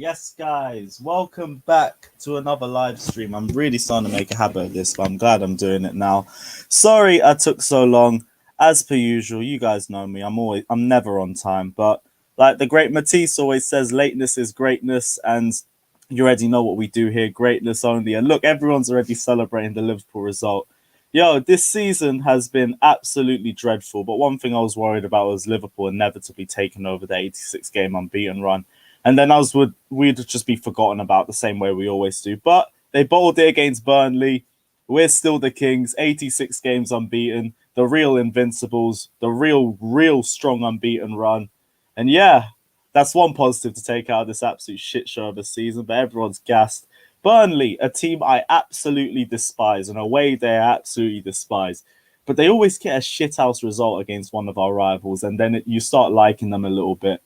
Yes, guys, welcome back to another live stream. I'm really starting to make a habit of this, but I'm glad I'm doing it now. Sorry I took so long. As per usual, you guys know me. I'm never on time, but like the great Matisse always says, lateness is greatness, and you already know what we do here, greatness only. And look, everyone's already celebrating the Liverpool result. Yo, this season has been absolutely dreadful, but one thing I was worried about was Liverpool inevitably taking over the 86 game unbeaten run. And then we'd just be forgotten about the same way we always do. But they bowled it against Burnley. We're still the Kings, 86 games unbeaten, the real invincibles, the real strong unbeaten run. And yeah, that's one positive to take out of this absolute shit show of a season, but everyone's gassed. Burnley, a team I absolutely despise, and away they absolutely despise. But they always get a shithouse result against one of our rivals, and then you start liking them a little bit.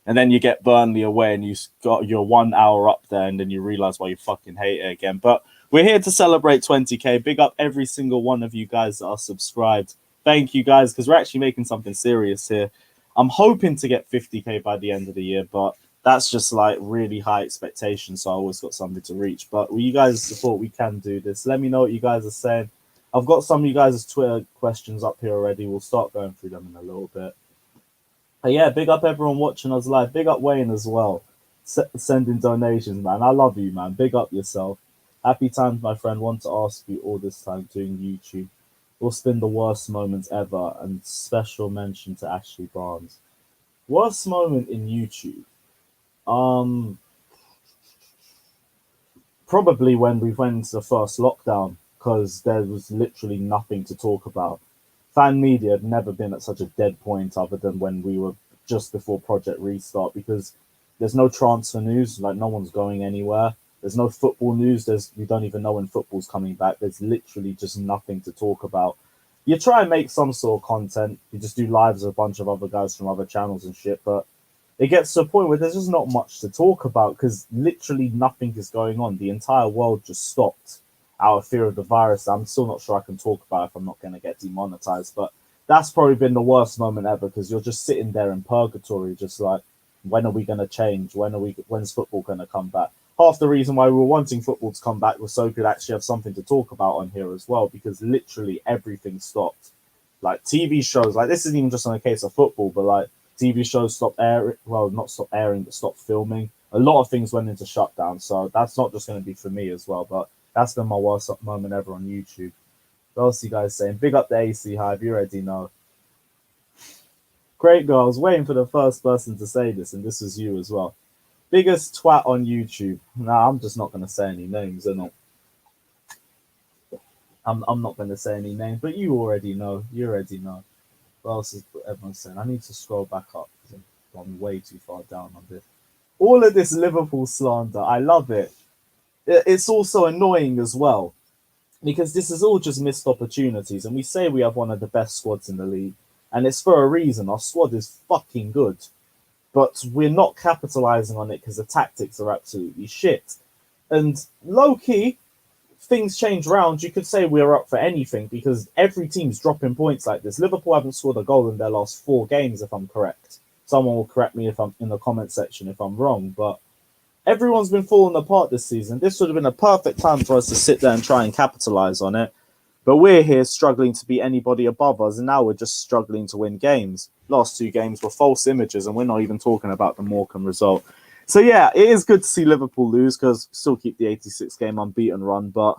And then you get Burnley away and you're 1 hour up there and then you realize why you fucking hate it again. But we're here to celebrate 20k. Big up every single one of you guys that are subscribed. Thank you guys, because we're actually making something serious here. I'm hoping to get 50k by the end of the year, but that's just like really high expectations. So I always got something to reach. But you guys support, we can do this. Let me know what you guys are saying. I've got some of you guys' Twitter questions up here already. We'll start going through them in a little bit. Yeah, big up everyone watching us live. Big up Wayne as well. Sending donations, man. I love you, man. Big up yourself. Happy times, my friend. Want to ask you all this time doing YouTube. What's been the worst moment ever? And special mention to Ashley Barnes. Worst moment in YouTube? Probably when we went into the first lockdown, because there was literally nothing to talk about. Fan media had never been at such a dead point other than when we were just before Project Restart, because there's no transfer news, like no one's going anywhere. There's no football news. We don't even know when football's coming back. There's literally just nothing to talk about. You try and make some sort of content. You just do lives with a bunch of other guys from other channels and shit, but it gets to a point where there's just not much to talk about because literally nothing is going on. The entire world just stopped out of fear of the virus. I'm still not sure I can talk about it if I'm not going to get demonetized, but that's probably been the worst moment ever because you're just sitting there in purgatory, just like, when are we going to change? When's football going to come back? Half the reason why we were wanting football to come back was so we could actually have something to talk about on here as well, because literally everything stopped. Like TV shows, like this isn't even just on a case of football, but like TV shows stopped airing, well, not stopped airing, but stopped filming. A lot of things went into shutdown, so that's not just going to be for me as well, but that's been my worst moment ever on YouTube. What else are you guys saying? Big up the AC Hive, you already know. Great girl, I was waiting for the first person to say this, and this is you as well. Biggest twat on YouTube. Nah, I'm just not going to say any names, I'm not going to say any names, but you already know. You already know. What else is everyone saying? I need to scroll back up because I've gone way too far down on this. All of this Liverpool slander, I love it. It's also annoying as well because this is all just missed opportunities, and we say we have one of the best squads in the league, and it's for a reason. Our squad is fucking good, but we're not capitalizing on it because the tactics are absolutely shit. And low-key, things change round. You could say we're up for anything because every team's dropping points like this. Liverpool haven't scored a goal in their last 4 games, if I'm correct. Someone will correct me if I'm in the comment section if I'm wrong, but everyone's been falling apart this season. This would have been a perfect time for us to sit there and try and capitalize on it. But we're here struggling to beat anybody above us, and now we're just struggling to win games. Last 2 games were false images, and we're not even talking about the Morecambe result. So yeah, it is good to see Liverpool lose because still keep the 86 game unbeaten run, but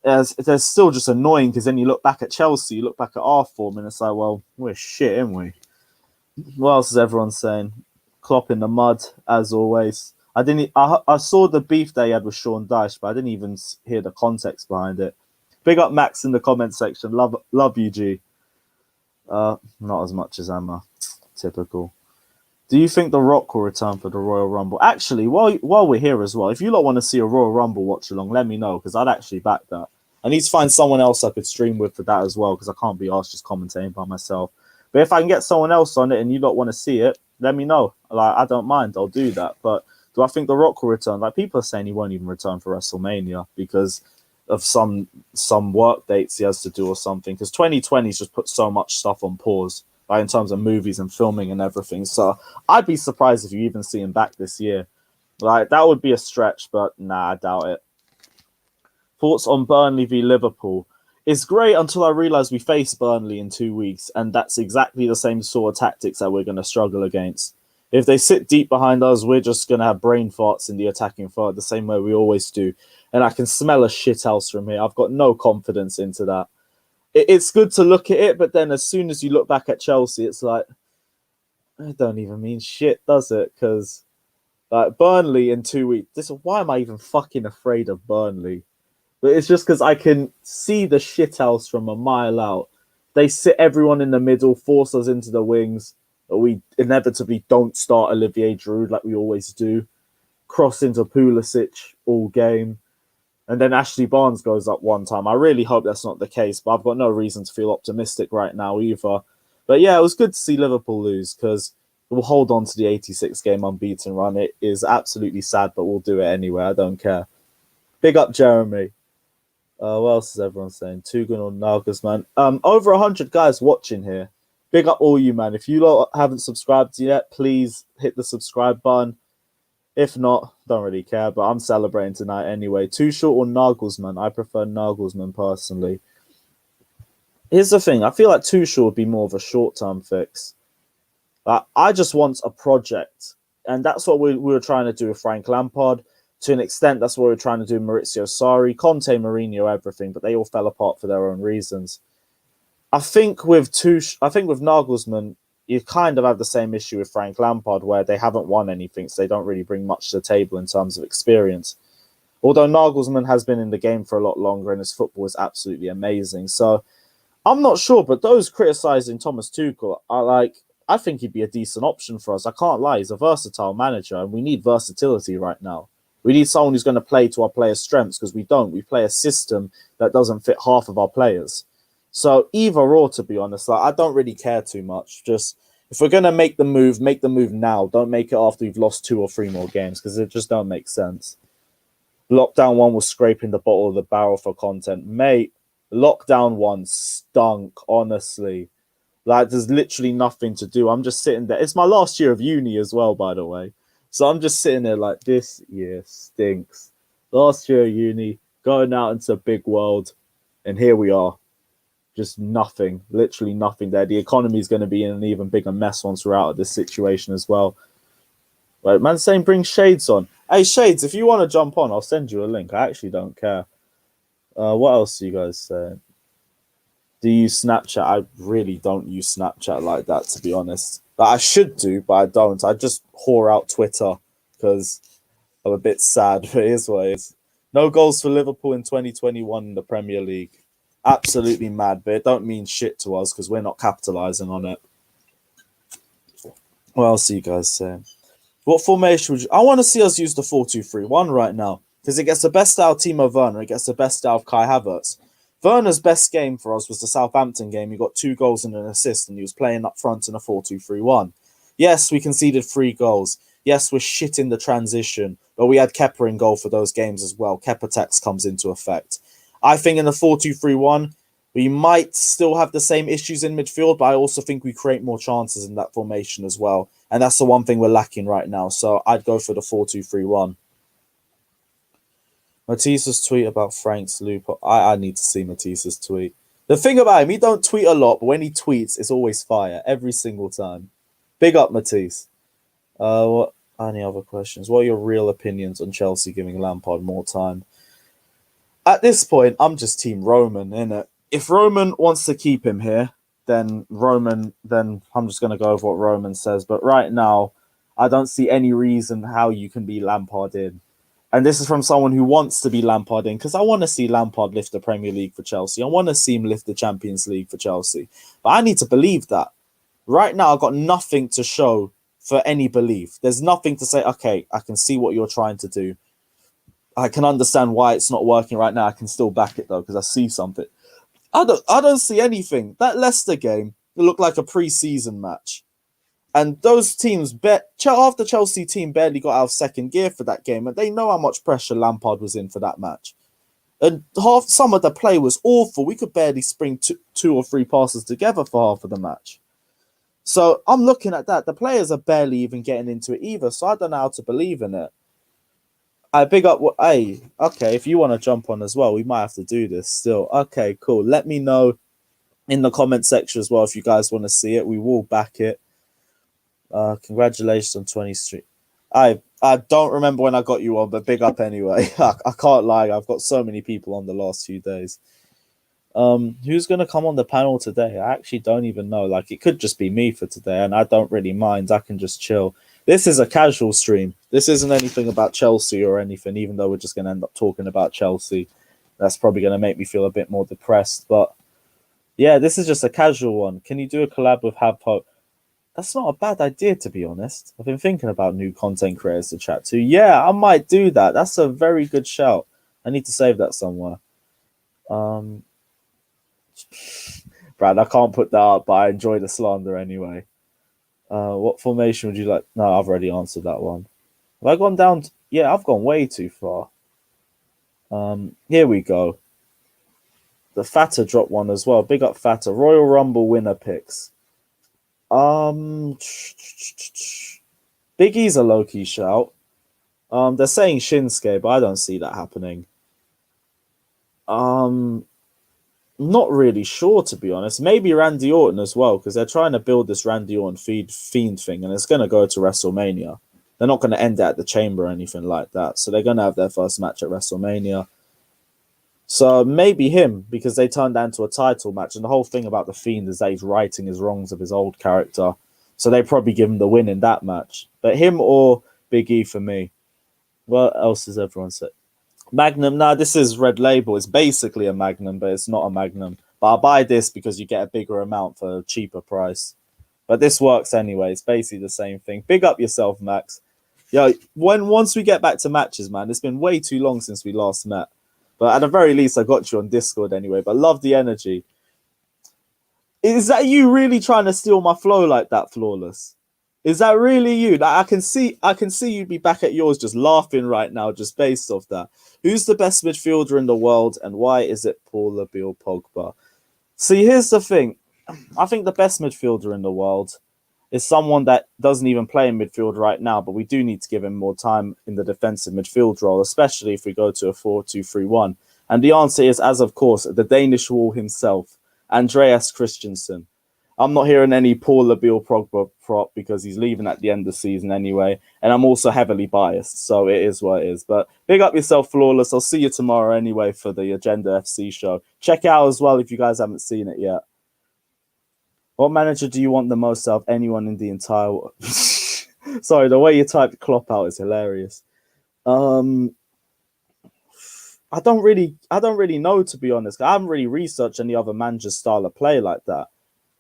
there's still just annoying because then you look back at Chelsea, you look back at our form, and it's like, well, we're shit, aren't we? What else is everyone saying? Klopp in the mud, as always. I saw the beef they had with Sean Dyche, but I didn't even hear the context behind it. Big up Max in the comment section. Love you, G. Not as much as Emma. Typical. Do you think The Rock will return for the Royal Rumble? Actually, while we're here as well, if you lot want to see a Royal Rumble watch along, let me know because I'd actually back that. I need to find someone else I could stream with for that as well because I can't be asked just commentating by myself. But if I can get someone else on it and you lot want to see it, let me know. Like, I don't mind. I'll do that. But do I think The Rock will return? Like, people are saying he won't even return for WrestleMania because of some work dates he has to do or something. Because 2020's just put so much stuff on pause, like in terms of movies and filming and everything. So I'd be surprised if you even see him back this year. Like, that would be a stretch, but nah, I doubt it. Thoughts on Burnley v Liverpool? It's great until I realise we face Burnley in 2 weeks, and that's exactly the same sort of tactics that we're going to struggle against. If they sit deep behind us, we're just going to have brain farts in the attacking third, the same way we always do. And I can smell a shithouse from here. I've got no confidence into that. It's good to look at it, but then as soon as you look back at Chelsea, it's like, it don't even mean shit, does it? Because like Burnley in 2 weeks, why am I even fucking afraid of Burnley? But it's just because I can see the shithouse from a mile out. They sit everyone in the middle, force us into the wings, but we inevitably don't start Olivier Giroud like we always do. Cross into Pulisic all game. And then Ashley Barnes goes up one time. I really hope that's not the case, but I've got no reason to feel optimistic right now either. But yeah, it was good to see Liverpool lose because we'll hold on to the 86 game unbeaten run. It is absolutely sad, but we'll do it anyway. I don't care. Big up Jeremy. What else is everyone saying? Tugun or Nagelsmann? Over 100 guys watching here. Big up all you, man. If you lot haven't subscribed yet, please hit the subscribe button. If not, don't really care, but I'm celebrating tonight anyway. Tuchel or Nagelsmann? I prefer Nagelsmann personally. Here's the thing. I feel like Tuchel would be more of a short-term fix. I just want a project, and that's what we were trying to do with Frank Lampard. To an extent, that's what we were trying to do with Maurizio Sarri, Conte, Mourinho, everything, but they all fell apart for their own reasons. I think with Nagelsmann, you kind of have the same issue with Frank Lampard, where they haven't won anything, so they don't really bring much to the table in terms of experience. Although Nagelsmann has been in the game for a lot longer, and his football is absolutely amazing. So I'm not sure, but those criticising Thomas Tuchel are like, I think he'd be a decent option for us. I can't lie, he's a versatile manager, and we need versatility right now. We need someone who's going to play to our players' strengths because we don't. We play a system that doesn't fit half of our players. So either or, to be honest, like, I don't really care too much. Just if we're going to make the move now. Don't make it after we've lost 2 or 3 more games because it just don't make sense. Lockdown 1 was scraping the bottom of the barrel for content. Mate, Lockdown 1 stunk, honestly. Like, there's literally nothing to do. I'm just sitting there. It's my last year of uni as well, by the way. So I'm just sitting there like, this year stinks. Last year of uni, going out into a big world, and here we are. Just nothing, literally nothing there. The economy is going to be in an even bigger mess once we're out of this situation as well. Right, man saying bring Shades on. Hey, Shades, if you want to jump on, I'll send you a link. I actually don't care. What else are you guys saying? Do you use Snapchat? I really don't use Snapchat like that, to be honest. Like, I should do, but I don't. I just whore out Twitter because I'm a bit sad, but it is what it is. No goals for Liverpool in 2021 in the Premier League. Absolutely mad, but it don't mean shit to us because we're not capitalising on it. What else are you guys saying? What formation would you... I want to see us use the 4-2-3-1 right now because it gets the best out of Timo Werner. It gets the best out of Kai Havertz. Werner's best game for us was the Southampton game. He got 2 goals and an assist, and he was playing up front in a 4-2-3-1. Yes, we conceded 3 goals. Yes, we're shit in the transition, but we had Kepa in goal for those games as well. Kepa tax comes into effect. I think in the 4-2-3-1, we might still have the same issues in midfield, but I also think we create more chances in that formation as well. And that's the one thing we're lacking right now. So I'd go for the 4-2-3-1. Matisse's tweet about Frank's loop. I need to see Matisse's tweet. The thing about him, he don't tweet a lot, but when he tweets, it's always fire every single time. Big up, Matisse. What? Any other questions? What are your real opinions on Chelsea giving Lampard more time? At this point, I'm just Team Roman, innit? If Roman wants to keep him here, then I'm just going to go with what Roman says. But right now, I don't see any reason how you can be Lampard in. And this is from someone who wants to be Lampard in, because I want to see Lampard lift the Premier League for Chelsea. I want to see him lift the Champions League for Chelsea. But I need to believe that. Right now, I've got nothing to show for any belief. There's nothing to say, okay, I can see what you're trying to do. I can understand why it's not working right now. I can still back it, though, because I see something. I don't see anything. That Leicester game, it looked like a pre-season match. And those teams, half the Chelsea team barely got out of second gear for that game, and they know how much pressure Lampard was in for that match. And some of the play was awful. We could barely spring 2 or 3 passes together for half of the match. So I'm looking at that. The players are barely even getting into it either, so I don't know how to believe in it. I big up what hey, okay, if you want to jump on as well, we might have to do this still. Okay, cool. Let me know in the comment section as well if you guys want to see it. We will back it. Congratulations on 20 street. I don't remember when I got you on, but big up anyway. I can't lie, I've got so many people on the last few days. Who's gonna come on the panel today? I actually don't even know. Like, it could just be me for today, and I don't really mind. I can just chill. This is a casual stream. This isn't anything about Chelsea or anything, even though we're just gonna end up talking about Chelsea. That's probably gonna make me feel a bit more depressed. But yeah, this is just a casual one. Can you do a collab with Have Hope? That's not a bad idea, to be honest. I've been thinking about new content creators to chat to. Yeah, I might do that. That's a very good shout. I need to save that somewhere. Brad, I can't put that up, but I enjoy the slander anyway. What formation would you like? No, I've already answered that one. Have I gone down? Yeah, I've gone way too far. Here we go. The Fatter dropped one as well. Big up Fatter. Royal Rumble winner picks. Big E's a low-key shout. They're saying Shinsuke, but I don't see that happening. Not really sure, to be honest. Maybe Randy Orton as well, because they're trying to build this Randy Orton Fiend thing, and it's going to go to WrestleMania. They're not going to end it at the Chamber or anything like that. So they're going to have their first match at WrestleMania. So maybe him, because they turned that into a title match. And the whole thing about the Fiend is that he's righting his wrongs of his old character. So they probably give him the win in that match. But him or Big E for me. What else has everyone said? Magnum, nah, this is Red Label. It's basically a Magnum, but it's not a Magnum. But I'll buy this because you get a bigger amount for a cheaper price. But this works anyway. It's basically the same thing. Big up yourself, Max. Yo, once we get back to matches, man, it's been way too long since we last met. But at the very least, I got you on Discord anyway. But love the energy. Is that you really trying to steal my flow like that, Flawless? Is that really you? I can see you be back at yours just laughing right now, just based off that. Who's the best midfielder in the world, and why is it Paul Labiel Pogba? See, here's the thing. I think the best midfielder in the world is someone that doesn't even play in midfield right now, but we do need to give him more time in the defensive midfield role, especially if we go to a 4-2-3-1. And the answer is, as of course, the Danish Wall himself, Andreas Christensen. I'm not hearing any Paul Labiel Pogba prop because he's leaving at the end of the season anyway. And I'm also heavily biased, so it is what it is. But big up yourself, Flawless. I'll see you tomorrow anyway for the Agenda FC show. Check it out as well if you guys haven't seen it yet. What manager do you want the most out of anyone in the entire world? Sorry, the way you typed Klopp out is hilarious. I don't really know, to be honest. I haven't really researched any other manager's style of play like that.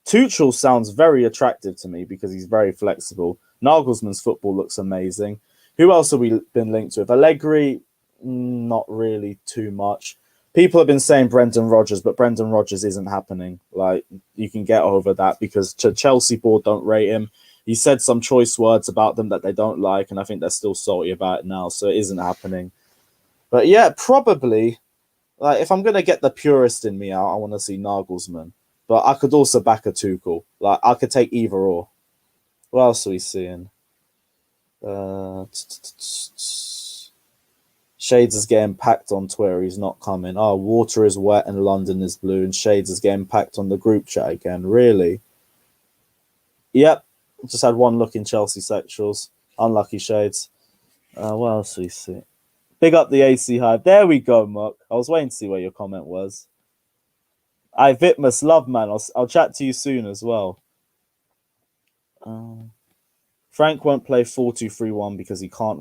Tuchel sounds very attractive to me because he's very flexible. Nagelsmann's football looks amazing. Who else have we been linked with? Allegri, not really too much. People have been saying Brendan Rodgers, but Brendan Rodgers isn't happening. Like, you can get over that because Chelsea board don't rate him. He said some choice words about them that they don't like, and I think they're still salty about it now, so it isn't happening. But yeah, probably, like, if I'm going to get the purist in me out, I want to see Nagelsmann. But I could also back a Tuchel. Like, I could take either or. What else are we seeing? Shades is getting packed on Twitter. He's not coming. Oh, water is wet and London is blue. And Shades is getting packed on the group chat again. Really? Yep. Just had one look in Chelsea sexuals. Unlucky Shades. What else do we see? Big up the AC Hive. There we go, Muck. I was waiting to see where your comment was. I Vitmus, love, man. I'll chat to you soon as well. Frank won't play 4-2-3-1 because he can't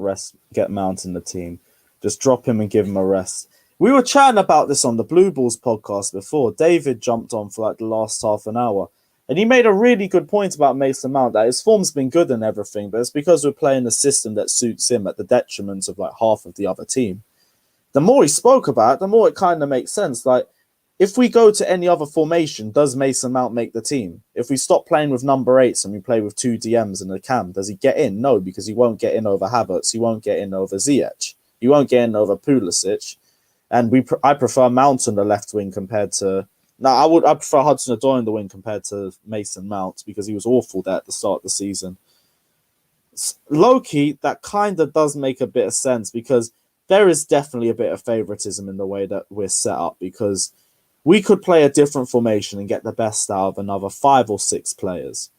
get Mount in the team. Just drop him and give him a rest. We were chatting about this on the Blue Balls podcast before. David jumped on for like the last half an hour. And he made a really good point about Mason Mount, that his form's been good and everything, but it's because we're playing a system that suits him at the detriment of like half of the other team. The more he spoke about it, the more it kind of makes sense. Like, if we go to any other formation, does Mason Mount make the team? If we stop playing with number 8s and we play with 2 DMs and a cam, does he get in? No, because he won't get in over Havertz. He won't get in over Ziyech. He won't get in over Pulisic. And I prefer Mount on the left wing compared to... I prefer Hudson-Odoi on the wing compared to Mason Mount because he was awful there at the start of the season. Low-key, that kind of does make a bit of sense because there is definitely a bit of favoritism in the way that we're set up, because we could play a different formation and get the best out of another 5 or 6 players.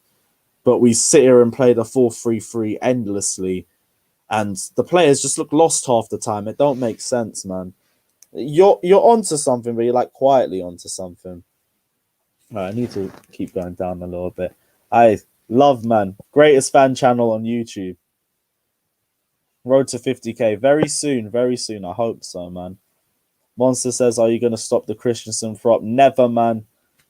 But we sit here and play the 4-3-3 endlessly, and the players just look lost half the time. It don't make sense, man. You're onto something, but you're like quietly onto something. All right, I need to keep going down a little bit. I love, man. Greatest fan channel on YouTube. Road to 50k. Very soon, very soon. I hope so, man. Monster says, are you going to stop the Christensen prop? Never, man.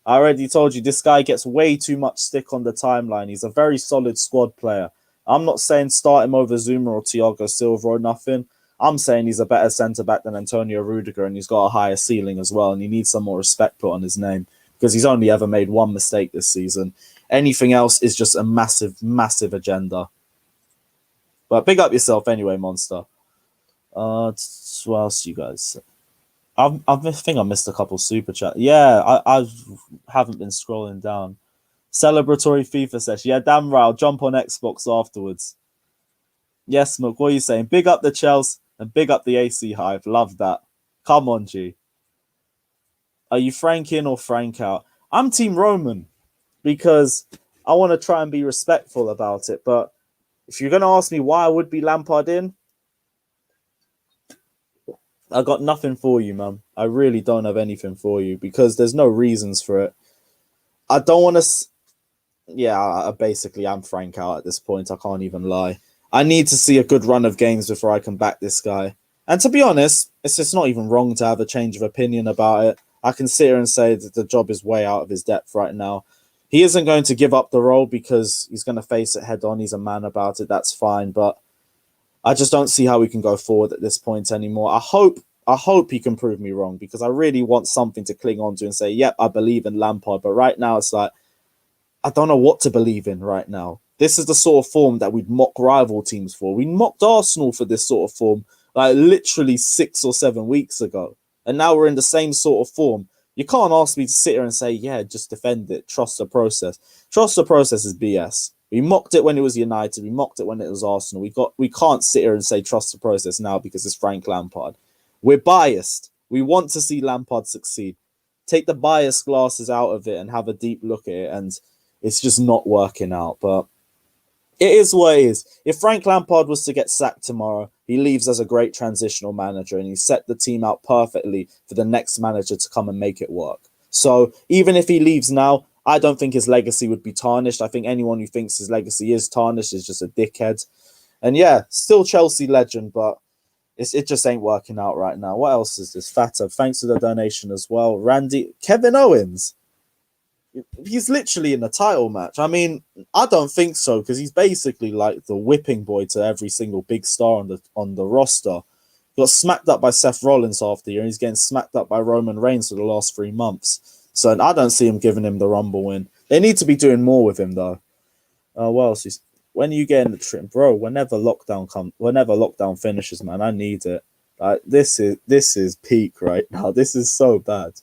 I already told you, this guy gets way too much stick on the timeline. He's a very solid squad player. I'm not saying start him over Zuma or Thiago Silva or nothing. I'm saying he's a better centre-back than Antonio Rudiger, and he's got a higher ceiling as well, and he needs some more respect put on his name, because he's only ever made one mistake this season. Anything else is just a massive, massive agenda. But big up yourself anyway, Monster. What else you guys? I think I missed a couple super chat. Yeah, I haven't been scrolling down. Celebratory FIFA session. Yeah, damn right. I'll jump on Xbox afterwards. Yes, Mook, what are you saying? Big up the Chelsea and big up the AC Hive. Love that. Come on, G. Are you Frank in or Frank out? I'm Team Roman, because I want to try and be respectful about it. But if you're going to ask me why I would be Lampard in, I got nothing for you, man. I really don't have anything for you, because there's no reasons for it. I don't want to... Yeah, I'm Frank out at this point. I can't even lie. I need to see a good run of games before I can back this guy. And to be honest, it's just not even wrong to have a change of opinion about it. I can sit here and say that the job is way out of his depth right now. He isn't going to give up the role because he's going to face it head on. He's a man about it. That's fine. But I just don't see how we can go forward at this point anymore. I hope he can prove me wrong, because I really want something to cling on to and say, yep, I believe in Lampard. But right now, it's like, I don't know what to believe in right now. This is the sort of form that we'd mock rival teams for. We mocked Arsenal for this sort of form, like literally 6 or 7 weeks ago. And now we're in the same sort of form. You can't ask me to sit here and say, yeah, just defend it. Trust the process. Trust the process is BS. We mocked it when it was United. We mocked it when it was Arsenal. We can't sit here and say trust the process now because it's Frank Lampard. We're biased. We want to see Lampard succeed. Take the bias glasses out of it and have a deep look at it, and it's just not working out. But it is what it is. If Frank Lampard was to get sacked tomorrow, he leaves as a great transitional manager, and he set the team out perfectly for the next manager to come and make it work. So even if he leaves now, I don't think his legacy would be tarnished. I think anyone who thinks his legacy is tarnished is just a dickhead. And yeah, still Chelsea legend, but it just ain't working out right now. What else is this? Fata, thanks for the donation as well. Randy, Kevin Owens. He's literally in a title match. I mean, I don't think so, because he's basically like the whipping boy to every single big star on the roster. He got smacked up by Seth Rollins half the year, and he's getting smacked up by Roman Reigns for the last 3 months. So I don't see him giving him the Rumble win. They need to be doing more with him, though. What else? When you get in the trip, bro, whenever lockdown finishes, man, I need it. This is peak right now. This is so bad.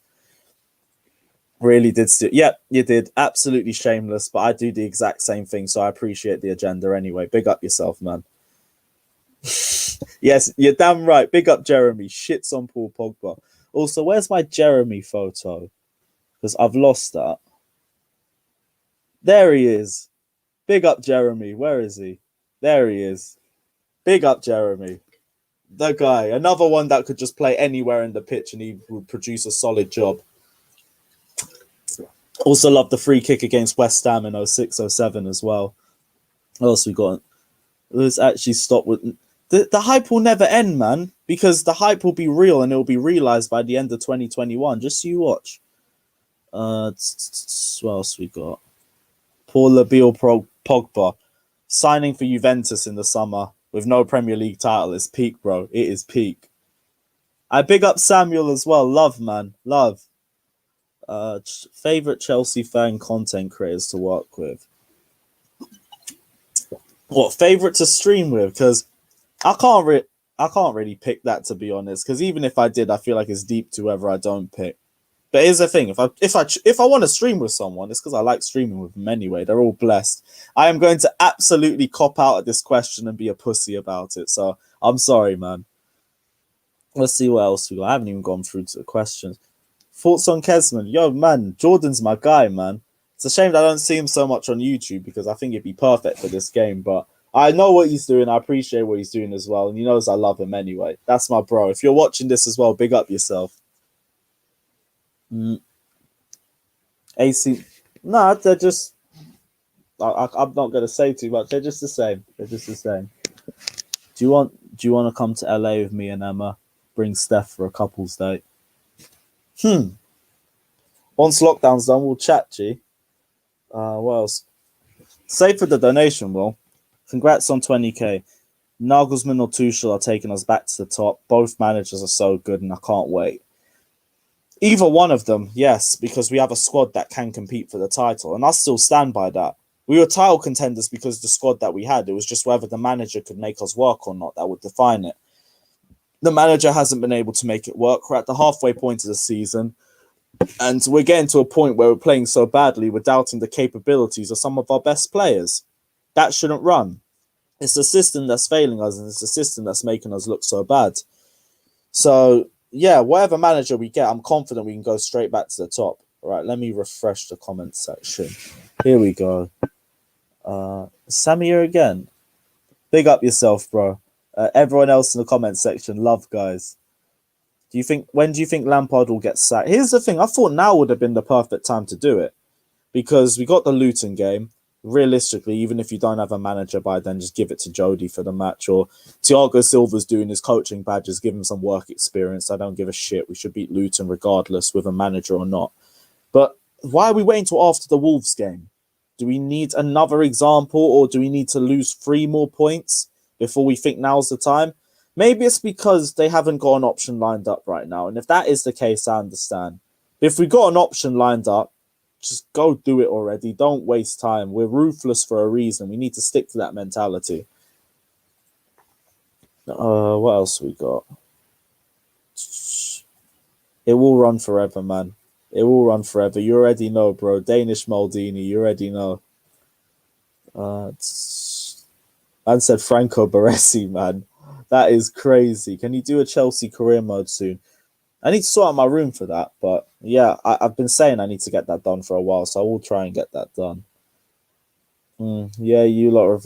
Really did. Yep, you did. Absolutely shameless, but I do the exact same thing, so I appreciate the agenda anyway. Big up yourself, man. Yes, you're damn right. Big up Jeremy. Shits on Paul Pogba. Also, where's my Jeremy photo? Because I've lost that. There he is. Big up Jeremy. Where is he? There he is. Big up Jeremy. The guy. Another one that could just play anywhere in the pitch and he would produce a solid job. Also love the free kick against West Ham in 06-07 as well. What else we got? Let's actually stop with... The hype will never end, man, because the hype will be real and it will be realised by the end of 2021. Just so you watch. What else we got? Paul Labiel Pogba signing for Juventus in the summer with no Premier League title is peak, bro. It is peak. I big up Samuel as well. Love, man. Love. Favorite Chelsea fan content creators to work with. What favorite to stream with? Because I can't really pick that, to be honest. Because even if I did, I feel like it's deep to whoever I don't pick. But here's the thing: if I want to stream with someone, it's because I like streaming with them anyway. They're all blessed. I am going to absolutely cop out at this question and be a pussy about it. So I'm sorry, man. Let's see what else we got. I haven't even gone through to the questions. Thoughts on Kesman? Yo, man, Jordan's my guy, man. It's a shame that I don't see him so much on YouTube because I think he'd be perfect for this game. But I know what he's doing. I appreciate what he's doing as well. And he knows I love him anyway. That's my bro. If you're watching this as well, big up yourself. AC. Nah, they're just... I'm not going to say too much. They're just the same. They're just the same. Do you want to come to LA with me and Emma? Bring Steph for a couple's date. Once lockdown's done, we'll chat, G. What else? Save for the donation, Will. Congrats on 20k. Nagelsmann or Tuchel are taking us back to the top. Both managers are so good, and I can't wait. Either one of them, yes, because we have a squad that can compete for the title, and I still stand by that. We were title contenders because of the squad that we had. It was just whether the manager could make us work or not that would define it. The manager hasn't been able to make it work. We're at the halfway point of the season, and we're getting to a point where we're playing so badly, we're doubting the capabilities of some of our best players. That shouldn't run. It's the system that's failing us, and it's the system that's making us look so bad. So, yeah, whatever manager we get, I'm confident we can go straight back to the top. All right, let me refresh the comment section. Here we go. Samir again. Big up yourself, bro. Everyone else in the comment section, love, guys. When do you think Lampard will get sacked? Here's the thing. I thought now would have been the perfect time to do it because we got the Luton game. Realistically, even if you don't have a manager by then, just give it to Jody for the match. Or Thiago Silva's doing his coaching badges, give him some work experience. I don't give a shit. We should beat Luton regardless with a manager or not. But why are we waiting till after the Wolves game? Do we need another example, or do we need to lose 3 more points before we think now's the time? Maybe it's because they haven't got an option lined up right now. And if that is the case, I understand. But if we got an option lined up, just go do it already. Don't waste time. We're ruthless for a reason. We need to stick to that mentality. What else we got? It will run forever, man. It will run forever. You already know, bro. Danish Maldini, you already know. Man said Franco Baresi, man. That is crazy. Can you do a Chelsea career mode soon? I need to sort out my room for that. But yeah, I've been saying I need to get that done for a while, so I will try and get that done. Yeah, you lot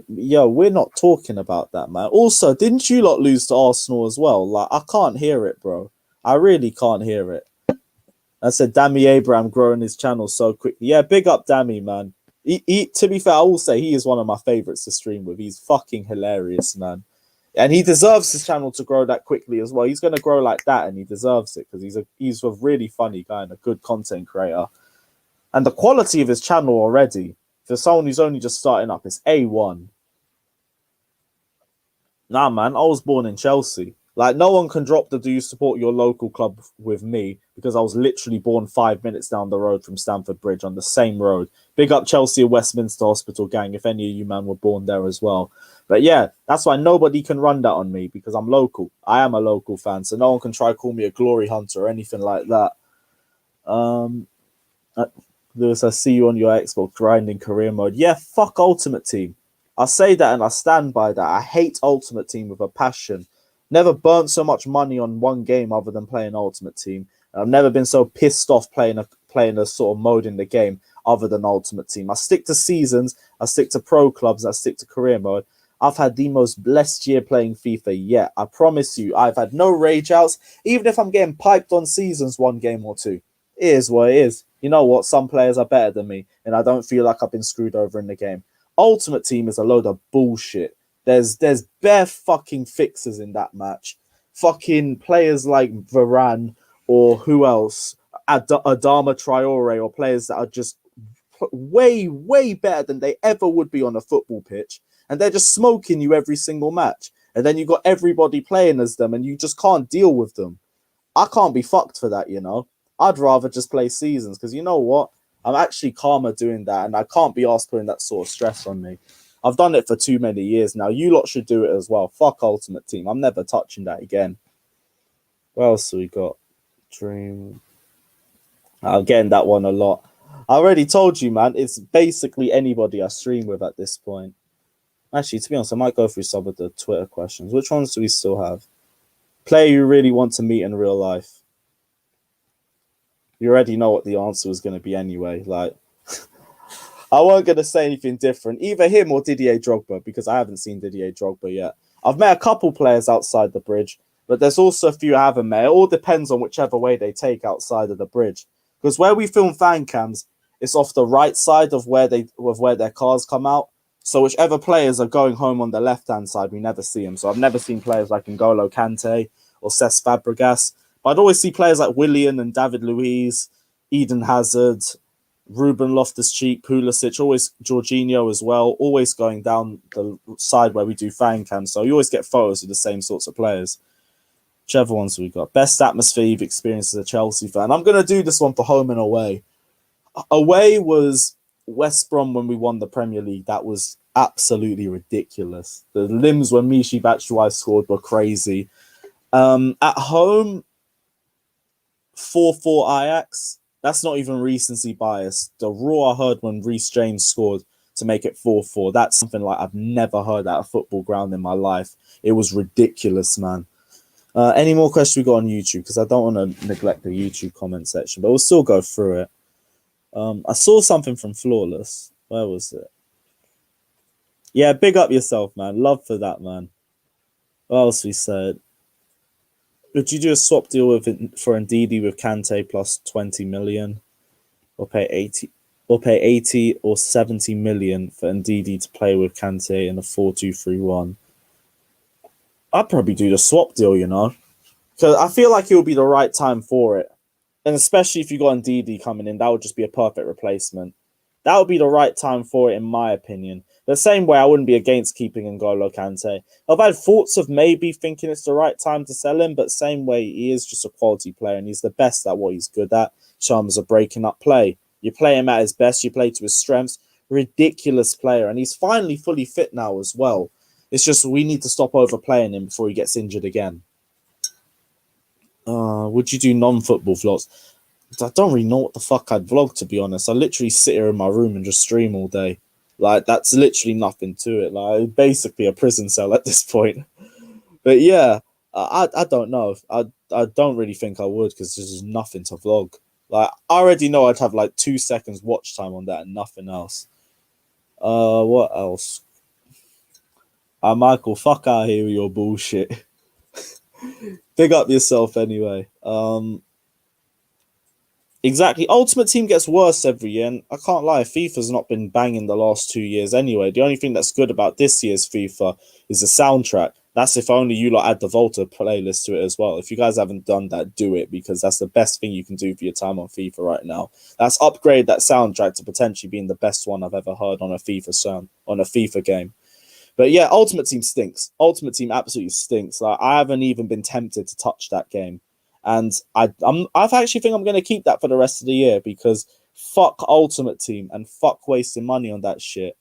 we're not talking about that, man. Also, didn't you lot lose to Arsenal as well? Like, I can't hear it, bro. I really can't hear it. I said, Dammy Abraham growing his channel so quickly. Yeah, big up Dammy, man. He, to be fair, I will say he is one of my favorites to stream with. He's fucking hilarious, man. And he deserves his channel to grow that quickly as well. He's going to grow like that, and he deserves it because he's a really funny guy and a good content creator. And the quality of his channel already, for someone who's only just starting up, is A1. Nah, man, I was born in Chelsea. Like, no one can drop the "do you support your local club" with me because I was literally born 5 minutes down the road from Stamford Bridge on the same road. Big up Chelsea and Westminster Hospital gang if any of you, man, were born there as well. But yeah, that's why nobody can run that on me because I'm local. I am a local fan, so no one can try to call me a glory hunter or anything like that. Lewis, I see you on your Xbox grinding career mode. Yeah, fuck Ultimate Team. I say that and I stand by that. I hate Ultimate Team with a passion. Never burnt so much money on one game other than playing Ultimate Team. I've never been so pissed off playing a sort of mode in the game other than Ultimate Team. I stick to seasons, I stick to pro clubs, I stick to career mode. I've had the most blessed year playing FIFA yet. I promise you, I've had no rage outs, even if I'm getting piped on seasons 1 game or 2. It is what it is. You know what? Some players are better than me, and I don't feel like I've been screwed over in the game. Ultimate Team is a load of bullshit. There's bare fucking fixers in that match. Fucking players like Varane or who else? Adama Traore, or players that are just way, way better than they ever would be on a football pitch. And they're just smoking you every single match. And then you got everybody playing as them and you just can't deal with them. I can't be fucked for that, you know. I'd rather just play seasons because you know what? I'm actually calmer doing that and I can't be asked putting that sort of stress on me. I've done it for too many years now. You lot should do it as well. Fuck Ultimate Team. I'm never touching that again. What else we got? Dream. I'm getting that one a lot. I already told you, man. It's basically anybody I stream with at this point. Actually, to be honest, I might go through some of the Twitter questions. Which ones do we still have? Player you really want to meet in real life. You already know what the answer was going to be anyway. Like, I wasn't going to say anything different. Either him or Didier Drogba, because I haven't seen Didier Drogba yet. I've met a couple players outside the bridge, but there's also a few I haven't met. It all depends on whichever way they take outside of the bridge. Because where we film fan cams, it's off the right side of where their cars come out. So whichever players are going home on the left-hand side, we never see them. So I've never seen players like N'Golo Kante or Cesc Fabregas. But I'd always see players like Willian and David Luiz, Eden Hazard, Ruben Loftus-Cheek, Pulisic, always Jorginho as well, always going down the side where we do fan cams. So you always get photos of the same sorts of players. Whichever ones we got. Best atmosphere you've experienced as a Chelsea fan. I'm going to do this one for home and away. Away was West Brom when we won the Premier League. That was absolutely ridiculous. The limbs when Michy Batshuayi scored were crazy. At home, 4-4 Ajax. That's not even recency bias. The roar I heard when Reece James scored to make it 4-4. That's something like I've never heard at a football ground in my life. It was ridiculous, man. Any more questions we got on YouTube? Because I don't want to neglect the YouTube comment section, but we'll still go through it. I saw something from Flawless. Where was it? Yeah, big up yourself, man. Love for that, man. What else we said? Would you do a swap deal for Ndidi with Kante plus 20 million? Or pay 80 or 70 million for Ndidi to play with Kante in a 4-2-3-1? I'd probably do the swap deal, you know? Because I feel like it would be the right time for it. And especially if you got Ndidi coming in, that would just be a perfect replacement. That would be the right time for it, in my opinion. The same way I wouldn't be against keeping N'Golo Kante. I've had thoughts of maybe thinking it's the right time to sell him, but same way he is just a quality player and he's the best at what he's good at. Charms of breaking up play. You play him at his best, you play to his strengths. Ridiculous player. And he's finally fully fit now as well. It's just we need to stop overplaying him before he gets injured again. Would you do non-football vlogs? I don't really know what the fuck I'd vlog, to be honest. I literally sit here in my room and just stream all day. Like, that's literally nothing to it. Like, basically a prison cell at this point. But yeah, I don't know. I don't really think I would, because there's just nothing to vlog. Like, I already know I'd have like 2 seconds watch time on that and nothing else. What else? Michael, fuck out here with your bullshit. Big up yourself anyway. Exactly. Ultimate Team gets worse every year, and I can't lie, FIFA's not been banging the last 2 years anyway. The only thing that's good about this year's FIFA is the soundtrack. That's if only you lot add the Volta playlist to it as well. If you guys haven't done that, do it, because that's the best thing you can do for your time on FIFA right now. That's upgrade that soundtrack to potentially being the best one I've ever heard on a FIFA game. But yeah, Ultimate Team stinks. Ultimate Team absolutely stinks. Like, I haven't even been tempted to touch that game. And I actually think I'm going to keep that for the rest of the year, because fuck Ultimate Team and fuck wasting money on that shit.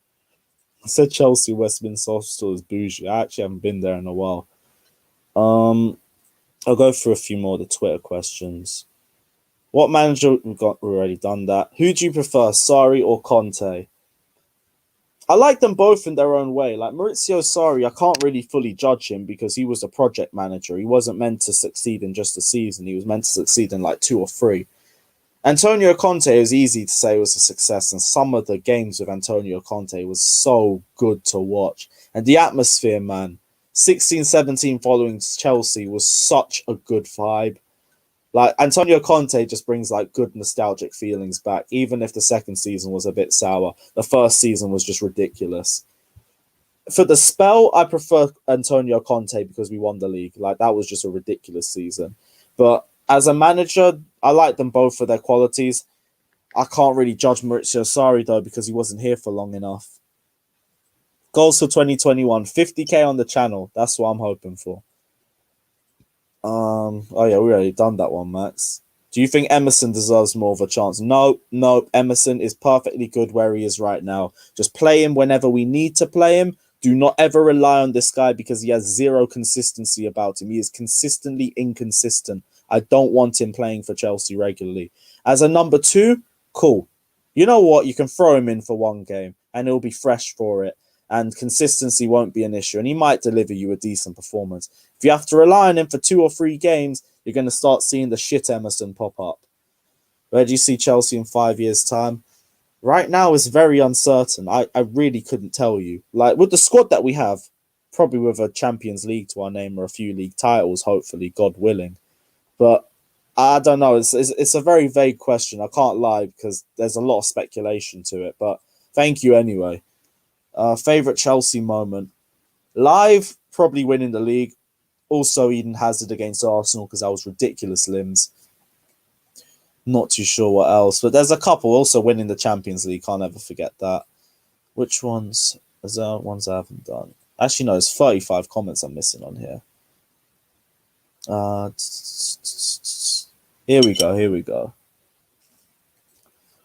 I said Chelsea Westminster Hospital is bougie. I actually haven't been there in a while. I'll go through a few more of the Twitter questions. What manager we've already done that? Who do you prefer, Sarri or Conte? I like them both in their own way. Like Maurizio Sarri, I can't really fully judge him because he was a project manager. He wasn't meant to succeed in just a season. He was meant to succeed in like 2 or 3. Antonio Conte is easy to say was a success, and some of the games with Antonio Conte was so good to watch. And the atmosphere, man, 16-17 following Chelsea was such a good vibe. Like, Antonio Conte just brings like good nostalgic feelings back, even if the second season was a bit sour. The first season was just ridiculous. For the spell, I prefer Antonio Conte because we won the league. Like, that was just a ridiculous season. But as a manager, I like them both for their qualities. I can't really judge Maurizio Sarri, though, because he wasn't here for long enough. Goals for 2021, 50k on the channel. That's what I'm hoping for. Oh yeah, we already done that one, Max. Do you think Emerson deserves more of a chance? No. Emerson is perfectly good where he is right now. Just play him whenever we need to play him. Do not ever rely on this guy because he has zero consistency about him. He is consistently inconsistent. I don't want him playing for Chelsea regularly. As a number 2, cool. You know what? You can throw him in for one game and it'll be fresh for it. and consistency won't be an issue, and he might deliver you a decent performance. If you have to rely on him for 2 or 3 games, you're going to start seeing the shit Emerson pop up. Where do you see Chelsea in 5 years' time? Right now is very uncertain. I really couldn't tell you. Like, with the squad that we have, probably with a Champions League to our name or a few league titles, hopefully, God willing. But I don't know. It's a very vague question. I can't lie because there's a lot of speculation to it. But thank you anyway. Favorite Chelsea moment. Live, probably winning the league. Also, Eden Hazard against Arsenal because that was ridiculous limbs. Not too sure what else, but there's a couple. Also winning the Champions League, can't ever forget that. Which ones? Is there ones I haven't done? Actually, no, there's 35 comments I'm missing on here. Here we go.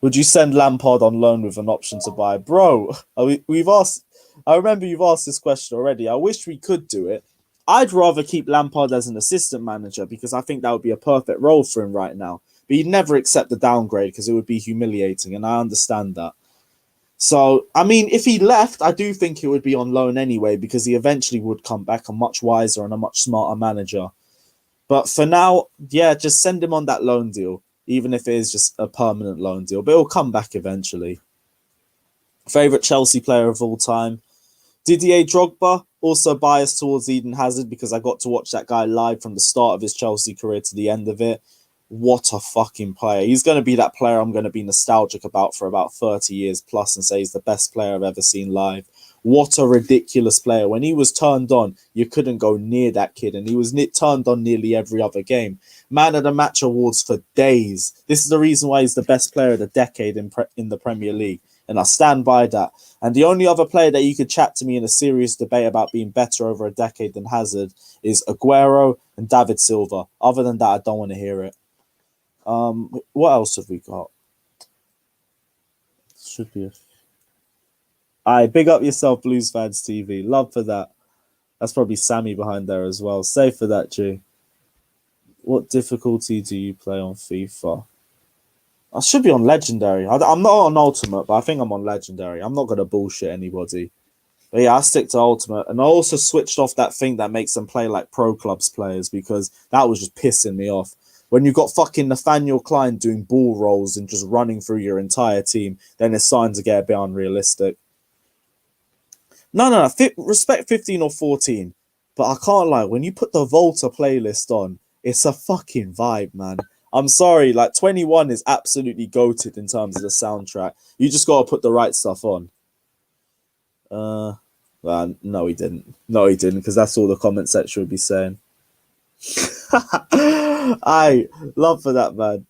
Would you send Lampard on loan with an option to buy? Bro, we've asked. I remember you've asked this question already. I wish we could do it. I'd rather keep Lampard as an assistant manager because I think that would be a perfect role for him right now. But he'd never accept the downgrade because it would be humiliating, and I understand that. So, I mean, if he left, I do think it would be on loan anyway because he eventually would come back a much wiser and a much smarter manager. But for now, yeah, just send him on that loan deal, even if it is just a permanent loan deal. But it'll come back eventually. Favourite Chelsea player of all time? Didier Drogba, also biased towards Eden Hazard because I got to watch that guy live from the start of his Chelsea career to the end of it. What a fucking player. He's going to be that player I'm going to be nostalgic about for about 30 years plus and say he's the best player I've ever seen live. What a ridiculous player. When he was turned on, you couldn't go near that kid, and he was turned on nearly every other game. Man of the Match awards for days. This is the reason why he's the best player of the decade in the Premier League, and I stand by that. And the only other player that you could chat to me in a serious debate about being better over a decade than Hazard is Aguero and David Silva. Other than that, I don't want to hear it. What else have we got? Should be Aye, big up yourself, Blues Fans TV. Love for that. That's probably Sammy behind there as well. Safe for that, G. What difficulty do you play on FIFA? I should be on Legendary. I'm not on Ultimate, but I think I'm on Legendary. I'm not going to bullshit anybody. But yeah, I stick to Ultimate. And I also switched off that thing that makes them play like pro clubs players because that was just pissing me off. When you've got fucking Nathaniel Klein doing ball rolls and just running through your entire team, then it's starting to get a bit unrealistic. No. Respect 15 or 14. But I can't lie. When you put the Volta playlist on, it's a fucking vibe, man. I'm sorry. Like, 21 is absolutely goated in terms of the soundtrack. You just got to put the right stuff on. Well, no, he didn't. No, he didn't, because that's all the comment section would be saying. I love for that, man.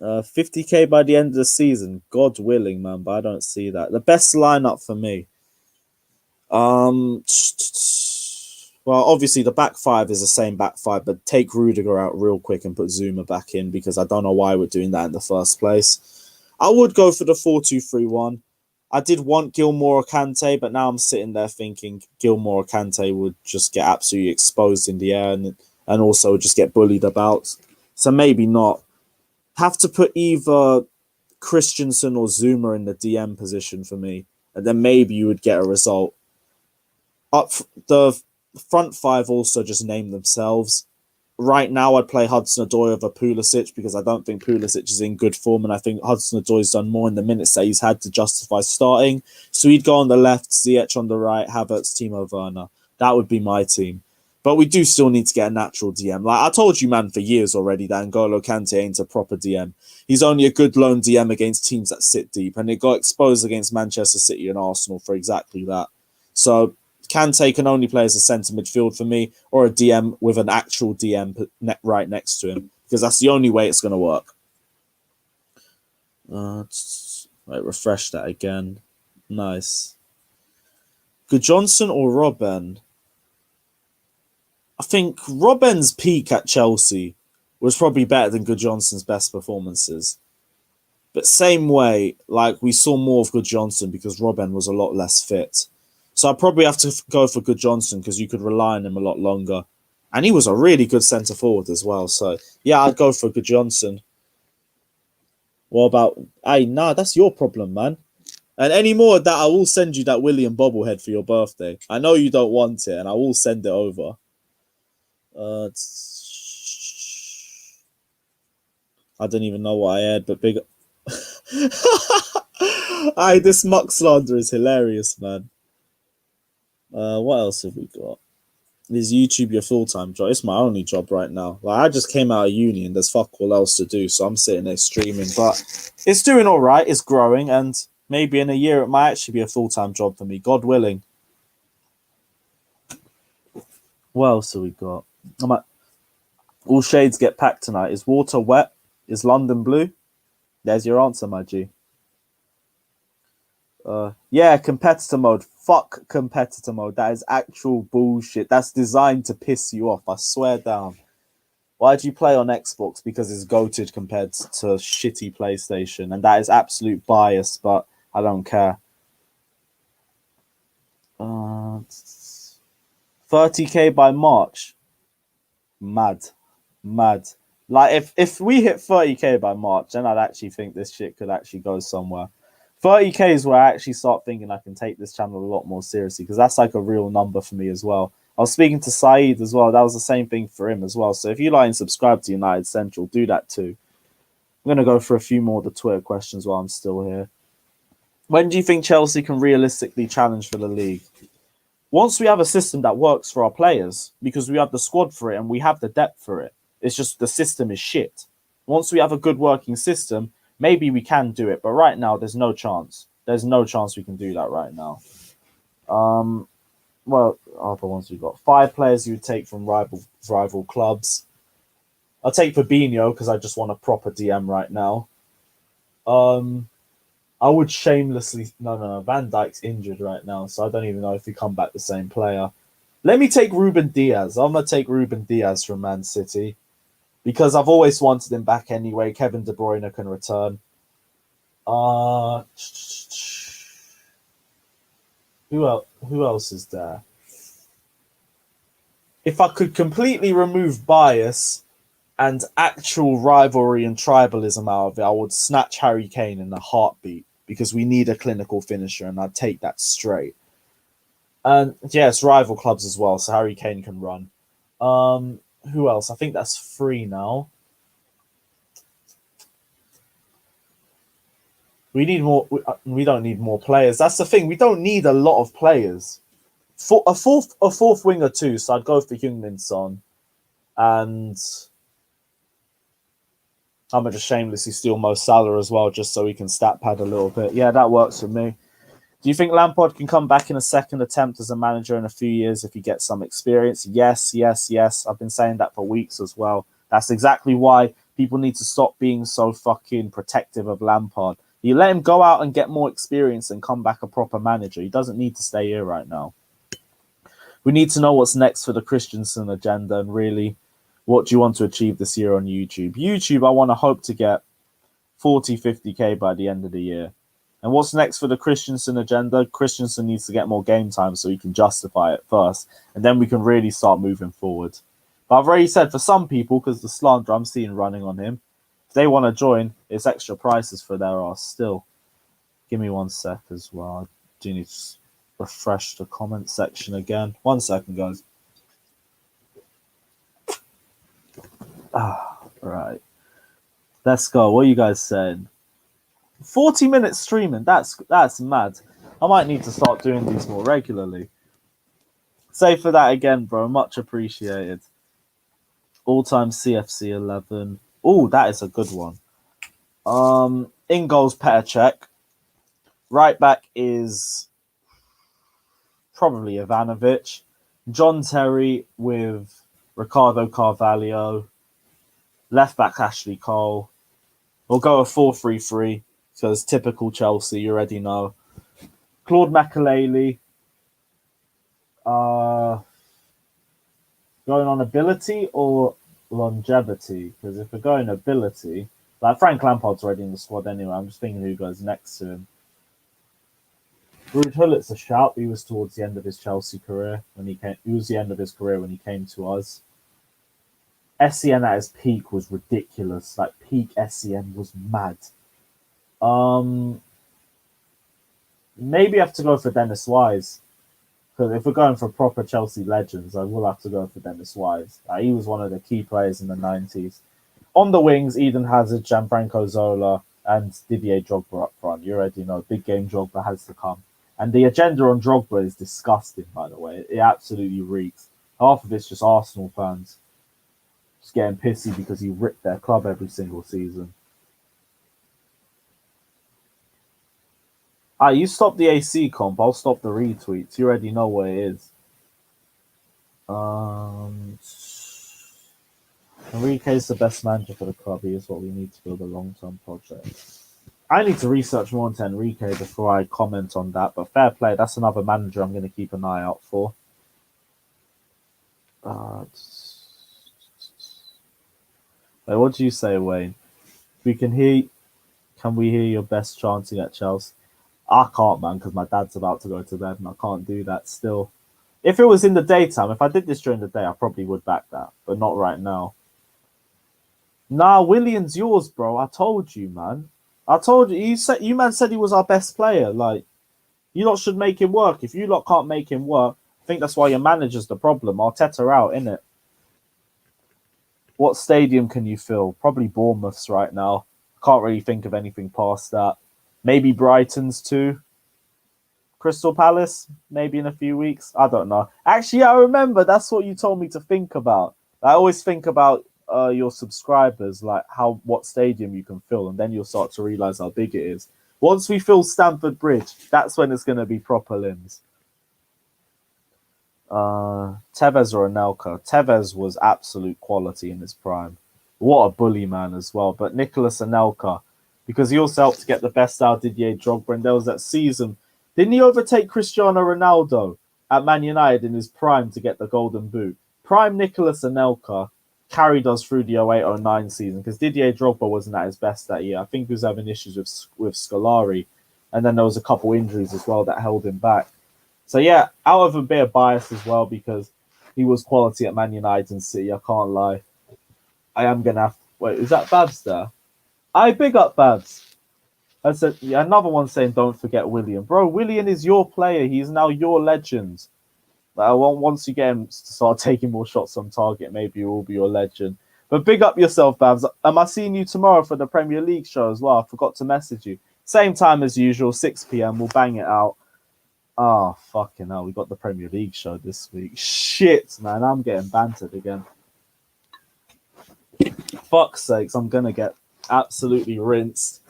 50k by the end of the season, God willing, man, but I don't see that. The best lineup for me. Well, obviously the back five is the same back five, but take Rudiger out real quick and put Zuma back in because I don't know why we're doing that in the first place. I would go for the 4-2-3-1. I did want Gilmore or Kante, but now I'm sitting there thinking Gilmore or Kante would just get absolutely exposed in the air and also just get bullied about. So maybe not. Have to put either Christensen or Zuma in the DM position for me, and then maybe you would get a result. Up the front five also just name themselves. Right now, I'd play Hudson-Odoi over Pulisic because I don't think Pulisic is in good form, and I think Hudson-Odoi's done more in the minutes that he's had to justify starting. So he'd go on the left, Ziyech on the right, Havertz, Timo Werner. That would be my team. But we do still need to get a natural DM. Like I told you, man, for years already that N'Golo Kante ain't a proper DM. He's only a good lone DM against teams that sit deep, and it got exposed against Manchester City and Arsenal for exactly that. So Kante can only play as a centre midfield for me, or a DM with an actual DM right next to him, because that's the only way it's going to work. Refresh that again. Nice. Good Johnson or Robben? I think Robben's peak at Chelsea was probably better than Good Johnson's best performances. But same way, like we saw more of Good Johnson because Robben was a lot less fit. So I'd probably have to go for Good Johnson because you could rely on him a lot longer. And he was a really good centre-forward as well. So, yeah, I'd go for Good Johnson. What about... Hey, nah, that's your problem, man. And any more of that, I will send you that William bobblehead for your birthday. I know you don't want it, and I will send it over. I don't even know what I had, but big. Aye, this muck slander is hilarious, man. What else have we got? Is YouTube your full-time job? It's my only job right now. Like, I just came out of uni and there's fuck all else to do, so I'm sitting there streaming. But it's doing all right. It's growing, and maybe in a year it might actually be a full-time job for me, God willing. What else have we got? All shades get packed tonight. Is water wet? Is London blue? There's your answer, my G. Yeah, competitor mode. Fuck competitor mode. That is actual bullshit. That's designed to piss you off. I swear down. Why do you play on Xbox? Because it's goated compared to shitty PlayStation, and that is absolute bias. But I don't care. 30k by March. Mad. Like if we hit 30k by March, then I'd actually think this shit could actually go somewhere. 30k is where I actually start thinking I can take this channel a lot more seriously, because that's like a real number for me as well. I was speaking to Saeed as well. That was the same thing for him as well. So if you like and subscribe to United Central, do that too. I'm going to go for a few more of the Twitter questions while I'm still here. When do you think Chelsea can realistically challenge for the league? Once we have a system that works for our players, because we have the squad for it and we have the depth for it. It's just the system is shit. Once we have a good working system, maybe we can do it. But right now, there's no chance. There's no chance we can do that right now. Well, other ones we've got. 5 players you would take from rival clubs. I'll take Fabinho because I just want a proper DM right now. I would shamelessly... No. Van Dijk's injured right now, so I don't even know if he come back the same player. Let me take Ruben Diaz. I'm going to take Ruben Diaz from Man City, because I've always wanted him back anyway. Kevin De Bruyne can return. Who else is there? If I could completely remove bias and actual rivalry and tribalism out of it, I would snatch Harry Kane in a heartbeat, because we need a clinical finisher, and I'd take that straight. And yes, rival clubs as well, so Harry Kane can run. Who else? I think that's 3 now. We need more. We don't need more players. That's the thing. We don't need a lot of players. For a fourth winger too. So I'd go for Heung-min Son, and I'm gonna just shamelessly steal Mo Salah as well, just so we can stat pad a little bit. Yeah, that works for me. Do you think Lampard can come back in a second attempt as a manager in a few years if he gets some experience? Yes. I've been saying that for weeks as well. That's exactly why people need to stop being so fucking protective of Lampard. You let him go out and get more experience and come back a proper manager. He doesn't need to stay here right now. We need to know what's next for the Christensen agenda, and really, what do you want to achieve this year on YouTube? YouTube, I want to hope to get 40, 50k by the end of the year. And what's next for the Christensen agenda? Christensen needs to get more game time so he can justify it first, and then we can really start moving forward. But I've already said, for some people, because the slander I'm seeing running on him, if they want to join, it's extra prices for their ass still. Give me 1 sec as well. I do need to refresh the comment section again. 1 second, guys. Right. Let's go. What are you guys saying? 40 minutes streaming. That's mad. I might need to start doing these more regularly. Say for that again, bro. Much appreciated. All-time CFC 11. Oh, that is a good one. In goals, Petr Cech. Right back is probably Ivanovic. John Terry with Ricardo Carvalho. Left back, Ashley Cole. We'll go a 4-3-3, because typical Chelsea, you already know. Claude Makelele. Going on ability or longevity? Because if we're going ability, like Frank Lampard's already in the squad anyway. I'm just thinking who goes next to him. Ruud Gullit's a shout. He was towards the end of his Chelsea career when he came. It was the end of his career when he came to us. SEN at his peak was ridiculous. Like, peak SEN was mad. Maybe I have to go for Dennis Wise. Because if we're going for proper Chelsea legends, I will have to go for Dennis Wise. He was one of the key players in the 90s. On the wings, Eden Hazard, Gianfranco Zola, and Didier Drogba up front. You already know, big game Drogba has to come. And the agenda on Drogba is disgusting, by the way. It absolutely reeks. Half of it's just Arsenal fans just getting pissy because he ripped their club every single season. You stop the AC comp, I'll stop the retweets. You already know what it is. Enrique's the best manager for the club. He is what we need to build a long-term project. I need to research more into Enrique before I comment on that, but fair play. That's another manager I'm going to keep an eye out for. Wait, what do you say, Wayne? Can we hear your best chanting at Chelsea? I can't, man, because my dad's about to go to bed and I can't do that still. If it was in the daytime, if I did this during the day, I probably would back that, but not right now. Nah, Willian's yours, bro. I told you, man. I told you. You man said he was our best player. Like, you lot should make him work. If you lot can't make him work, I think that's why your manager's the problem. Arteta out, innit? What stadium can you fill? Probably Bournemouth's right now. Can't really think of anything past that. Maybe Brighton's too. Crystal Palace, maybe in a few weeks. I don't know. Actually, I remember that's what you told me to think about. I always think about your subscribers, like what stadium you can fill, and then you'll start to realize how big it is. Once we fill Stamford Bridge, that's when it's going to be proper limbs. Tevez or Anelka. Tevez was absolute quality in his prime. What a bully man as well. But Nicholas Anelka, because he also helped to get the best out of Didier Drogba, and there was that season. Didn't he overtake Cristiano Ronaldo at Man United in his prime to get the Golden Boot? Prime Nicholas Anelka carried us through the 08-09 season because Didier Drogba wasn't at his best that year. I think he was having issues with Scolari, and then there was a couple injuries as well that held him back. So yeah, out of a bit of bias as well because he was quality at Man United and City. I can't lie. I am gonna have. Wait, is that Babs there? I big up Babs. I said another one saying don't forget Willian, bro. Willian is your player. He's now your legend. Once you get him to start taking more shots on target, maybe he will be your legend. But big up yourself, Babs. Am I seeing you tomorrow for the Premier League show as well? I forgot to message you. Same time as usual, 6 p.m. We'll bang it out. Oh, fucking hell. We got the Premier League show this week. Shit, man. I'm getting bantered again. Fuck's sakes. I'm going to get absolutely rinsed.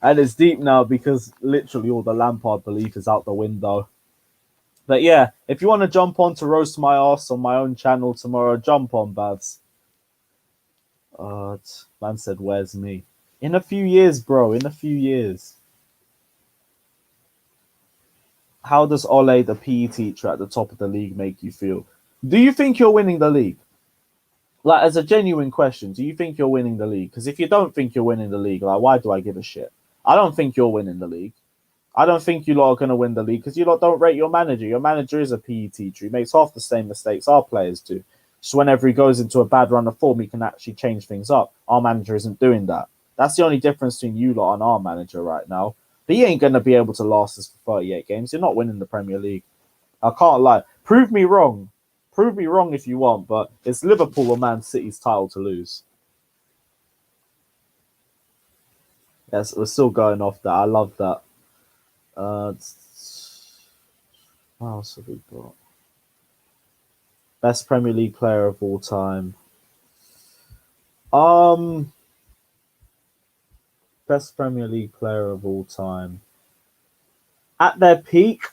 And it's deep now because literally all the Lampard belief is out the window. But yeah, if you want to jump on to roast my ass on my own channel tomorrow, jump on, Babs. Man said, where's me? In a few years, bro. In a few years. How does Ole, the PE teacher at the top of the league, make you feel? Do you think you're winning the league? Like, as a genuine question, do you think you're winning the league? Because if you don't think you're winning the league, like, why do I give a shit? I don't think you're winning the league. I don't think you lot are going to win the league because you lot don't rate your manager. Your manager is a PE teacher. He makes half the same mistakes our players do. So whenever he goes into a bad run of form, he can actually change things up. Our manager isn't doing that. That's the only difference between you lot and our manager right now. But he ain't going to be able to last us for 38 games. You're not winning the Premier League. I can't lie. Prove me wrong. Prove me wrong if you want, but it's Liverpool or Man City's title to lose. Yes, we're still going off that. I love that. What else have we got? Best Premier League player of all time. Best Premier League player of all time. At their peak,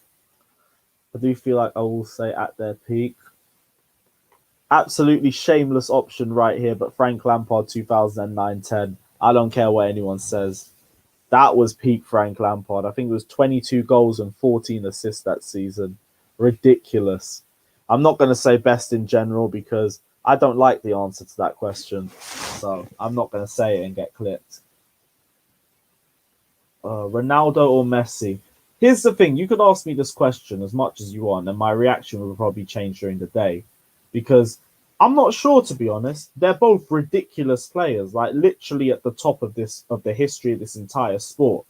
I do feel like I will say at their peak. Absolutely shameless option right here, but Frank Lampard 2009-10. I don't care what anyone says. That was peak Frank Lampard. I think it was 22 goals and 14 assists that season. Ridiculous. I'm not going to say best in general because I don't like the answer to that question. So I'm not going to say it and get clipped. Ronaldo or Messi? Here's the thing. You could ask me this question as much as you want, and my reaction would probably change during the day. Because I'm not sure, to be honest. They're both ridiculous players, like literally at the top of the history of this entire sport.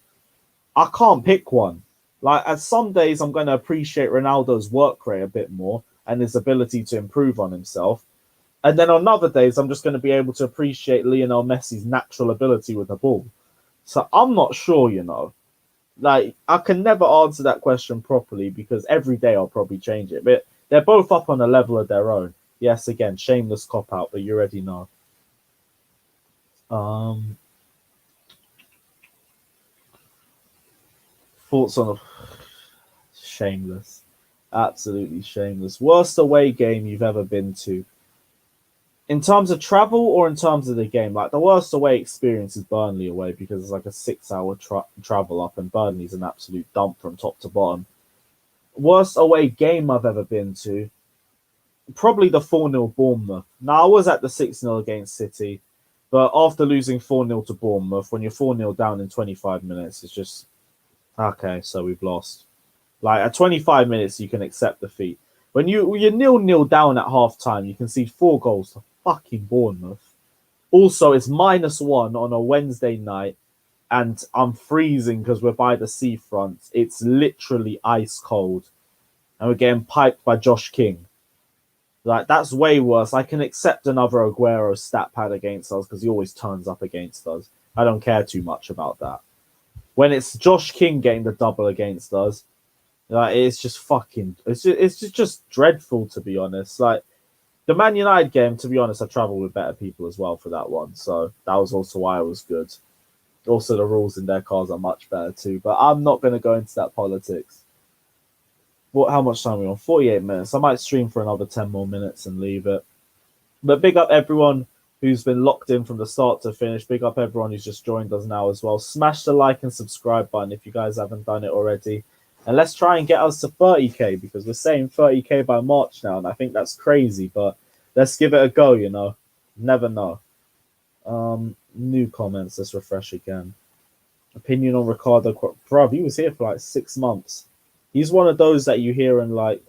I can't pick one. Like, at some days, I'm going to appreciate Ronaldo's work rate a bit more and his ability to improve on himself. And then on other days, I'm just going to be able to appreciate Lionel Messi's natural ability with the ball. So I'm not sure, you know. Like, I can never answer that question properly because every day I'll probably change it. But they're both up on a level of their own. Yes, again, shameless cop out, but you already know. Thoughts on shameless, absolutely shameless. Worst away game you've ever been to, in terms of travel or in terms of the game? Like, the worst away experience is Burnley away because it's like a 6 hour travel up, and Burnley's an absolute dump from top to bottom. Worst away game I've ever been to, probably the 4-0 Bournemouth. Now, I was at the 6-0 against City, but after losing 4-0 to Bournemouth, when you're 4-0 down in 25 minutes, it's just, okay, so we've lost. Like, at 25 minutes, you can accept defeat. When you're 0-0 down at half time, you can see 4 goals to fucking Bournemouth. Also, it's -1 on a Wednesday night, and I'm freezing because we're by the seafront. It's literally ice cold, and we're getting piped by Josh King. Like, that's way worse. I can accept another Aguero stat pad against us because he always turns up against us. I don't care too much about that. When it's Josh King getting the double against us, like, it's just fucking, it's just dreadful, to be honest. Like, the Man United game, to be honest, I travelled with better people as well for that one, so that was also why it was good. Also, the rules in their cars are much better too, but I'm not going to go into that politics. How much time are we on? 48 minutes. I might stream for another 10 more minutes and leave it. But big up everyone who's been locked in from the start to finish. Big up everyone who's just joined us now as well. Smash the like and subscribe button if you guys haven't done it already. And let's try and get us to 30k, because we're saying 30k by March now, and I think that's crazy, but let's give it a go, you know. Never know. New comments. Let's refresh again. Opinion on Ricardo. Bro, he was here for like 6 months. He's one of those that you hear in like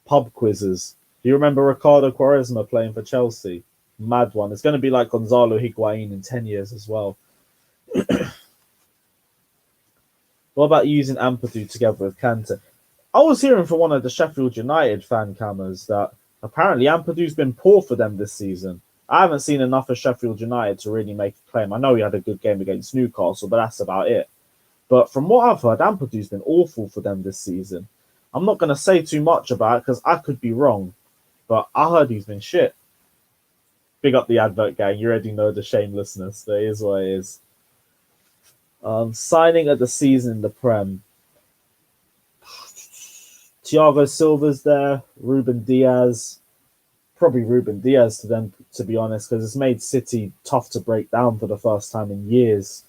pub quizzes. Do you remember Ricardo Quaresma playing for Chelsea? Mad one. It's going to be like Gonzalo Higuain in 10 years as well. What about using Ampadu together with Kante? I was hearing from one of the Sheffield United fan cammers that apparently Ampadu's been poor for them this season. I haven't seen enough of Sheffield United to really make a claim. I know he had a good game against Newcastle, but that's about it. But from what I've heard, Ampadu's been awful for them this season. I'm not going to say too much about it because I could be wrong, but I heard he's been shit. Big up the advert gang. You already know the shamelessness. That is what it is. Signing of the season in the Prem. Thiago Silva's there. Ruben Diaz. Probably Ruben Diaz to them, to be honest, because it's made City tough to break down for the first time in years.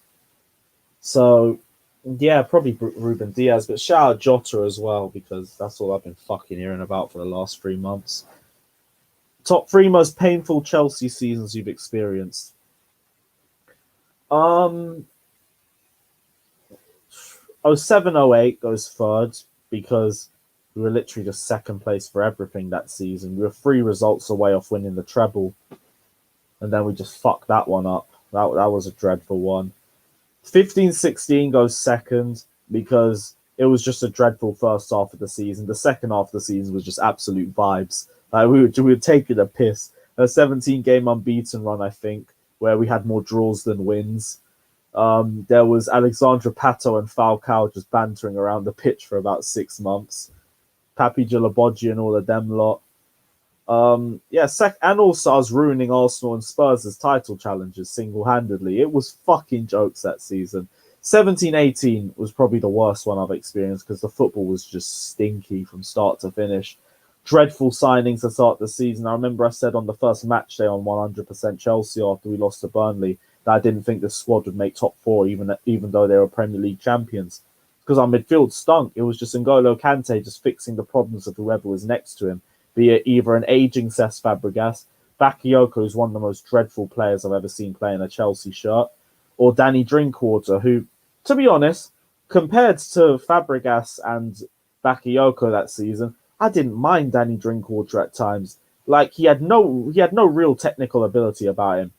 So, yeah, probably Ruben Diaz. But shout out Jota as well, because that's all I've been fucking hearing about for the last 3 months. Top 3 most painful Chelsea seasons you've experienced. 07-08 goes third because we were literally just second place for everything that season. We were 3 results away off winning the treble, and then we just fucked that one up. That was a dreadful one. 15-16 goes second because it was just a dreadful first half of the season. The second half of the season was just absolute vibes. Like, we were taking a piss. A 17-game unbeaten run, I think, where we had more draws than wins. There was Alexandra Pato and Falcao just bantering around the pitch for about 6 months. Papi Djilabodji and all of them lot. And also I was ruining Arsenal and Spurs' title challenges single-handedly. It was fucking jokes that season. 17-18 was probably the worst one I've experienced because the football was just stinky from start to finish. Dreadful signings to start the season. I remember I said on the first match day on 100% Chelsea after we lost to Burnley that I didn't think the squad would make top 4 even though they were Premier League champions. Because our midfield stunk. It was just N'Golo Kante just fixing the problems of whoever was next to him, be it either an aging Cesc Fabregas, Bakayoko, who's one of the most dreadful players I've ever seen play in a Chelsea shirt, or Danny Drinkwater, who, to be honest, compared to Fabregas and Bakayoko that season, I didn't mind Danny Drinkwater at times. Like, he had no real technical ability about him,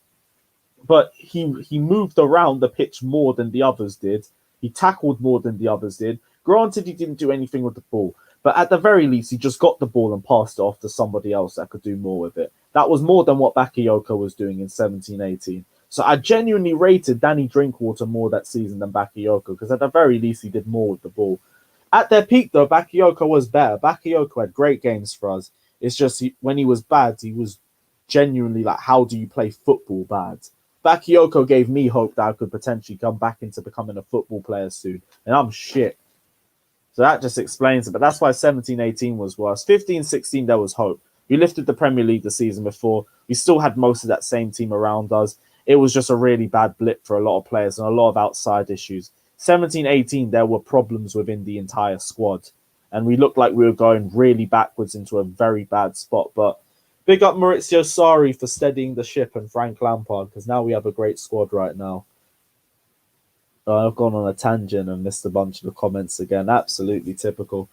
but he moved around the pitch more than the others did. He tackled more than the others did, Granted, he didn't do anything with the ball, but at the very least, he just got the ball and passed it off to somebody else that could do more with it. That was more than what Bakayoko was doing in 17-18. So I genuinely rated Danny Drinkwater more that season than Bakayoko, because at the very least, he did more with the ball. At their peak, though, Bakayoko was better. Bakayoko had great games for us. It's just when he was bad, he was genuinely like, how do you play football bad? Bakayoko gave me hope that I could potentially come back into becoming a football player soon, and I'm shit. So that just explains it. But that's why 17-18 was worse. 15-16, there was hope. We lifted the Premier League the season before. We still had most of that same team around us. It was just a really bad blip for a lot of players and a lot of outside issues. 17-18, there were problems within the entire squad. And we looked like we were going really backwards into a very bad spot. But big up Maurizio Sarri for steadying the ship and Frank Lampard, because now we have a great squad right now. I've gone on a tangent and missed a bunch of the comments again. Absolutely typical.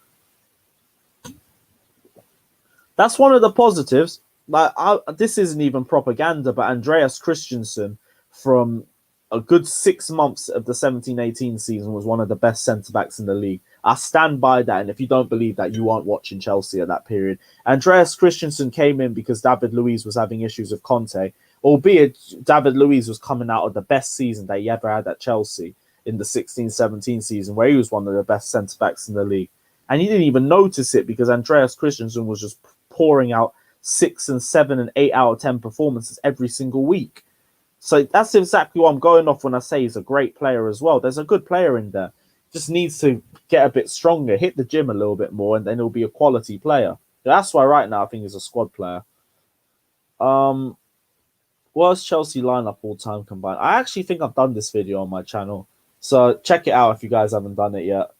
That's one of the positives. Like, this isn't even propaganda, but Andreas Christensen, from a good 6 months of the 17-18 season, was one of the best centre-backs in the league. I stand by that, and if you don't believe that, you aren't watching Chelsea at that period. Andreas Christensen came in because David Luiz was having issues with Conte, albeit David Luiz was coming out of the best season that he ever had at Chelsea in the 16-17 season, where he was one of the best centre-backs in the league. And he didn't even notice it because Andreas Christensen was just pouring out 6 and 7 and 8 out of 10 performances every single week. So that's exactly what I'm going off when I say he's a great player as well. There's a good player in there. Just needs to get a bit stronger, hit the gym a little bit more, and then he'll be a quality player. That's why right now I think he's a squad player. Worst Chelsea lineup all time combined. I actually think I've done this video on my channel, so check it out if you guys haven't done it yet.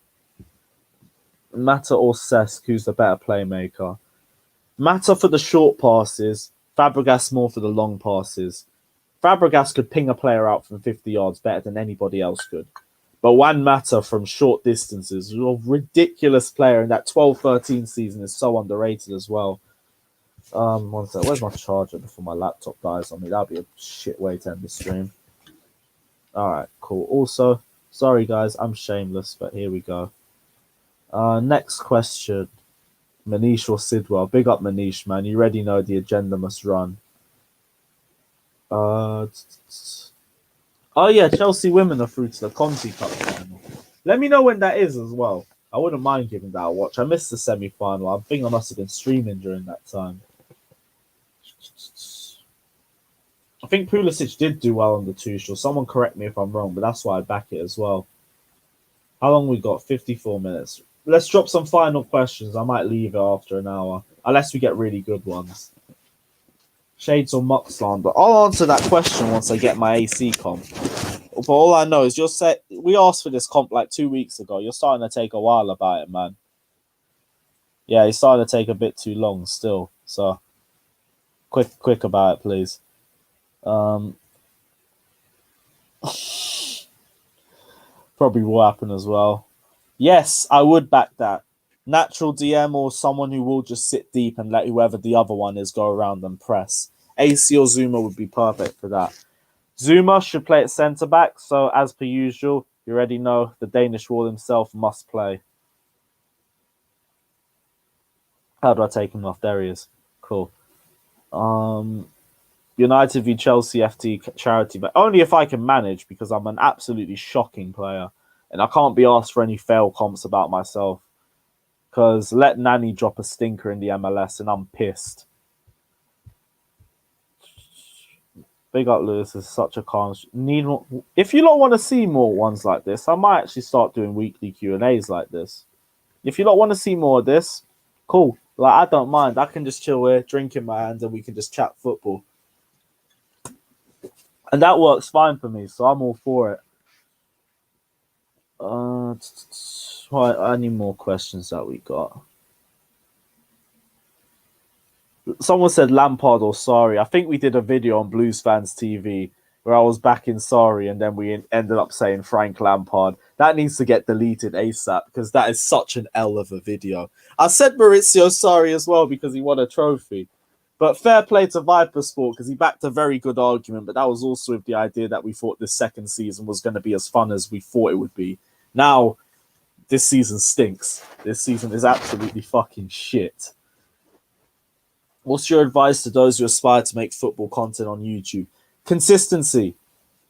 Mata or Cesc, who's the better playmaker? Mata for the short passes, Fabregas more for the long passes. Fabregas could ping a player out from 50 yards better than anybody else could. But Juan Mata from short distances is a ridiculous player, and that 12-13 season is so underrated as well. One sec, where's my charger before my laptop dies on me? That'd be a shit way to end the stream. Alright, cool. Also, sorry guys, I'm shameless, but here we go. Next question. Manish or Sidwell? Big up Manish, man. You already know the agenda must run. Oh yeah, Chelsea women are through to the Conti Cup final. Let me know when that is as well. I wouldn't mind giving that a watch. I missed the semi-final. I think I must have been streaming during that time. I think Pulisic did do well on the Tuchel. Someone correct me if I'm wrong, but that's why I back it as well. How long we got? 54 minutes. Let's drop some final questions. I might leave it after an hour, unless we get really good ones. Shades or Muck slander? I'll answer that question once I get my AC comp. But all I know is we asked for this comp like 2 weeks ago. You're starting to take a while about it, man. Yeah, it's starting to take a bit too long still. So quick about it, please. Probably will happen as well. Yes, I would back that. Natural DM or someone who will just sit deep and let whoever the other one is go around and press. AC or Zuma would be perfect for that. Zuma should play at centre-back, so as per usual, you already know the Danish wall himself must play. How do I take him off? There he is. Cool. United v Chelsea FT charity, but only if I can manage, because I'm an absolutely shocking player. And I can't be asked for any fail comps about myself. Because let Nani drop a stinker in the MLS and I'm pissed. Big up Lewis is such a calm. If you don't want to see more ones like this, I might actually start doing weekly Q&As like this. If you don't want to see more of this, cool. Like, I don't mind. I can just chill here, drink in my hand, and we can just chat football. And that works fine for me, so I'm all for it. Right, any more questions that we got? Someone said Lampard or Sarri. I think we did a video on Blues Fans TV where I was backing Sarri and then we ended up saying Frank Lampard. That needs to get deleted ASAP because that is such an L of a video. I said Maurizio Sarri as well because he won a trophy. But fair play to Viper Sport because he backed a very good argument, but that was also with the idea that we thought this second season was going to be as fun as we thought it would be. Now, this season stinks. This season is absolutely fucking shit. What's your advice to those who aspire to make football content on YouTube? Consistency.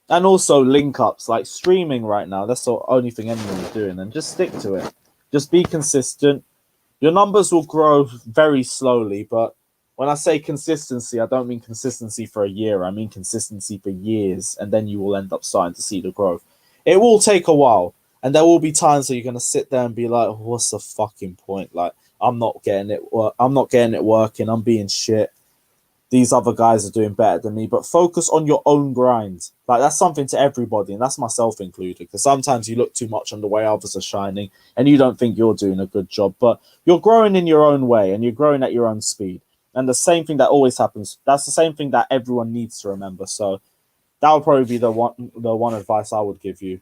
And also link ups, like streaming right now. That's the only thing anyone's doing. And just stick to it. Just be consistent. Your numbers will grow very slowly, but when I say consistency, I don't mean consistency for a year. I mean consistency for years, and then you will end up starting to see the growth. It will take a while, and there will be times where you're going to sit there and be like, what's the fucking point? Like, I'm not getting it working. I'm being shit. These other guys are doing better than me, but focus on your own grind. Like, that's something to everybody, and that's myself included, because sometimes you look too much on the way others are shining and you don't think you're doing a good job, but you're growing in your own way and you're growing at your own speed. And the same thing that always happens, that's the same thing that everyone needs to remember. So that would probably be the one advice I would give you.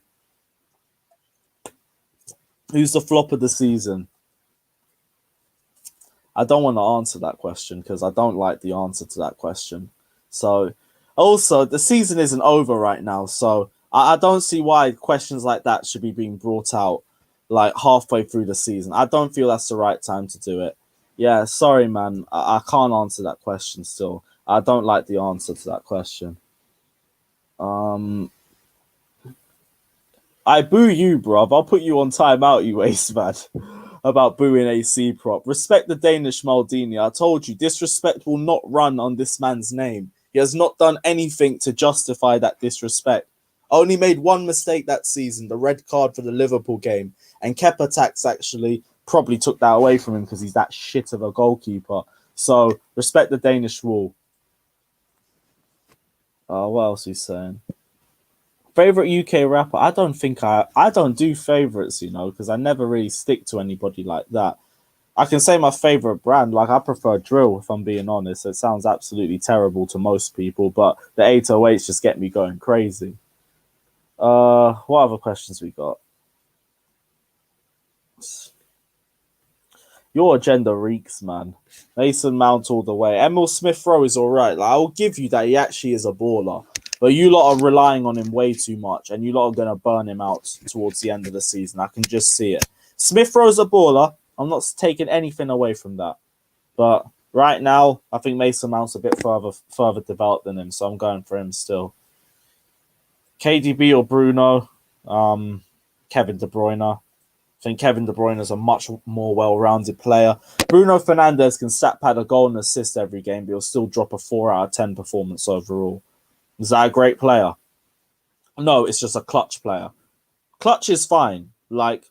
Who's the flop of the season? I don't want to answer that question because I don't like the answer to that question. So, also, the season isn't over right now, so I don't see why questions like that should be being brought out like halfway through the season. I don't feel that's the right time to do it. Yeah, sorry, man. I can't answer that question still. I don't like the answer to that question. I boo you, bruv. I'll put you on timeout, you waste man. About booing AC prop. Respect the Danish Maldini. I told you, disrespect will not run on this man's name. He has not done anything to justify that disrespect. Only made one mistake that season, the red card for the Liverpool game. And Kepa Tax actually probably took that away from him because he's that shit of a goalkeeper. So, respect the Danish rule. What else he's saying? Favorite UK rapper? I don't do favorites, because I never really stick to anybody like that. I can say my favorite brand, like I prefer drill, if I'm being honest. It sounds absolutely terrible to most people, but the 808s just get me going crazy. What other questions we got? Your agenda reeks, man. Mason Mount all the way. Emil Smith-Rowe is all right. Like, I'll give you that. He actually is a baller. But you lot are relying on him way too much, and you lot are going to burn him out towards the end of the season. I can just see it. Smith-Rowe's a baller. I'm not taking anything away from that. But right now, I think Mason Mount's a bit further developed than him, so I'm going for him still. KDB or Bruno? Kevin De Bruyne. I think Kevin De Bruyne is a much more well-rounded player. Bruno Fernandes can stat pad a goal and assist every game, but he'll still drop a 4 out of 10 performance overall. Is that a great player? No, it's just a clutch player. Clutch is fine. Like,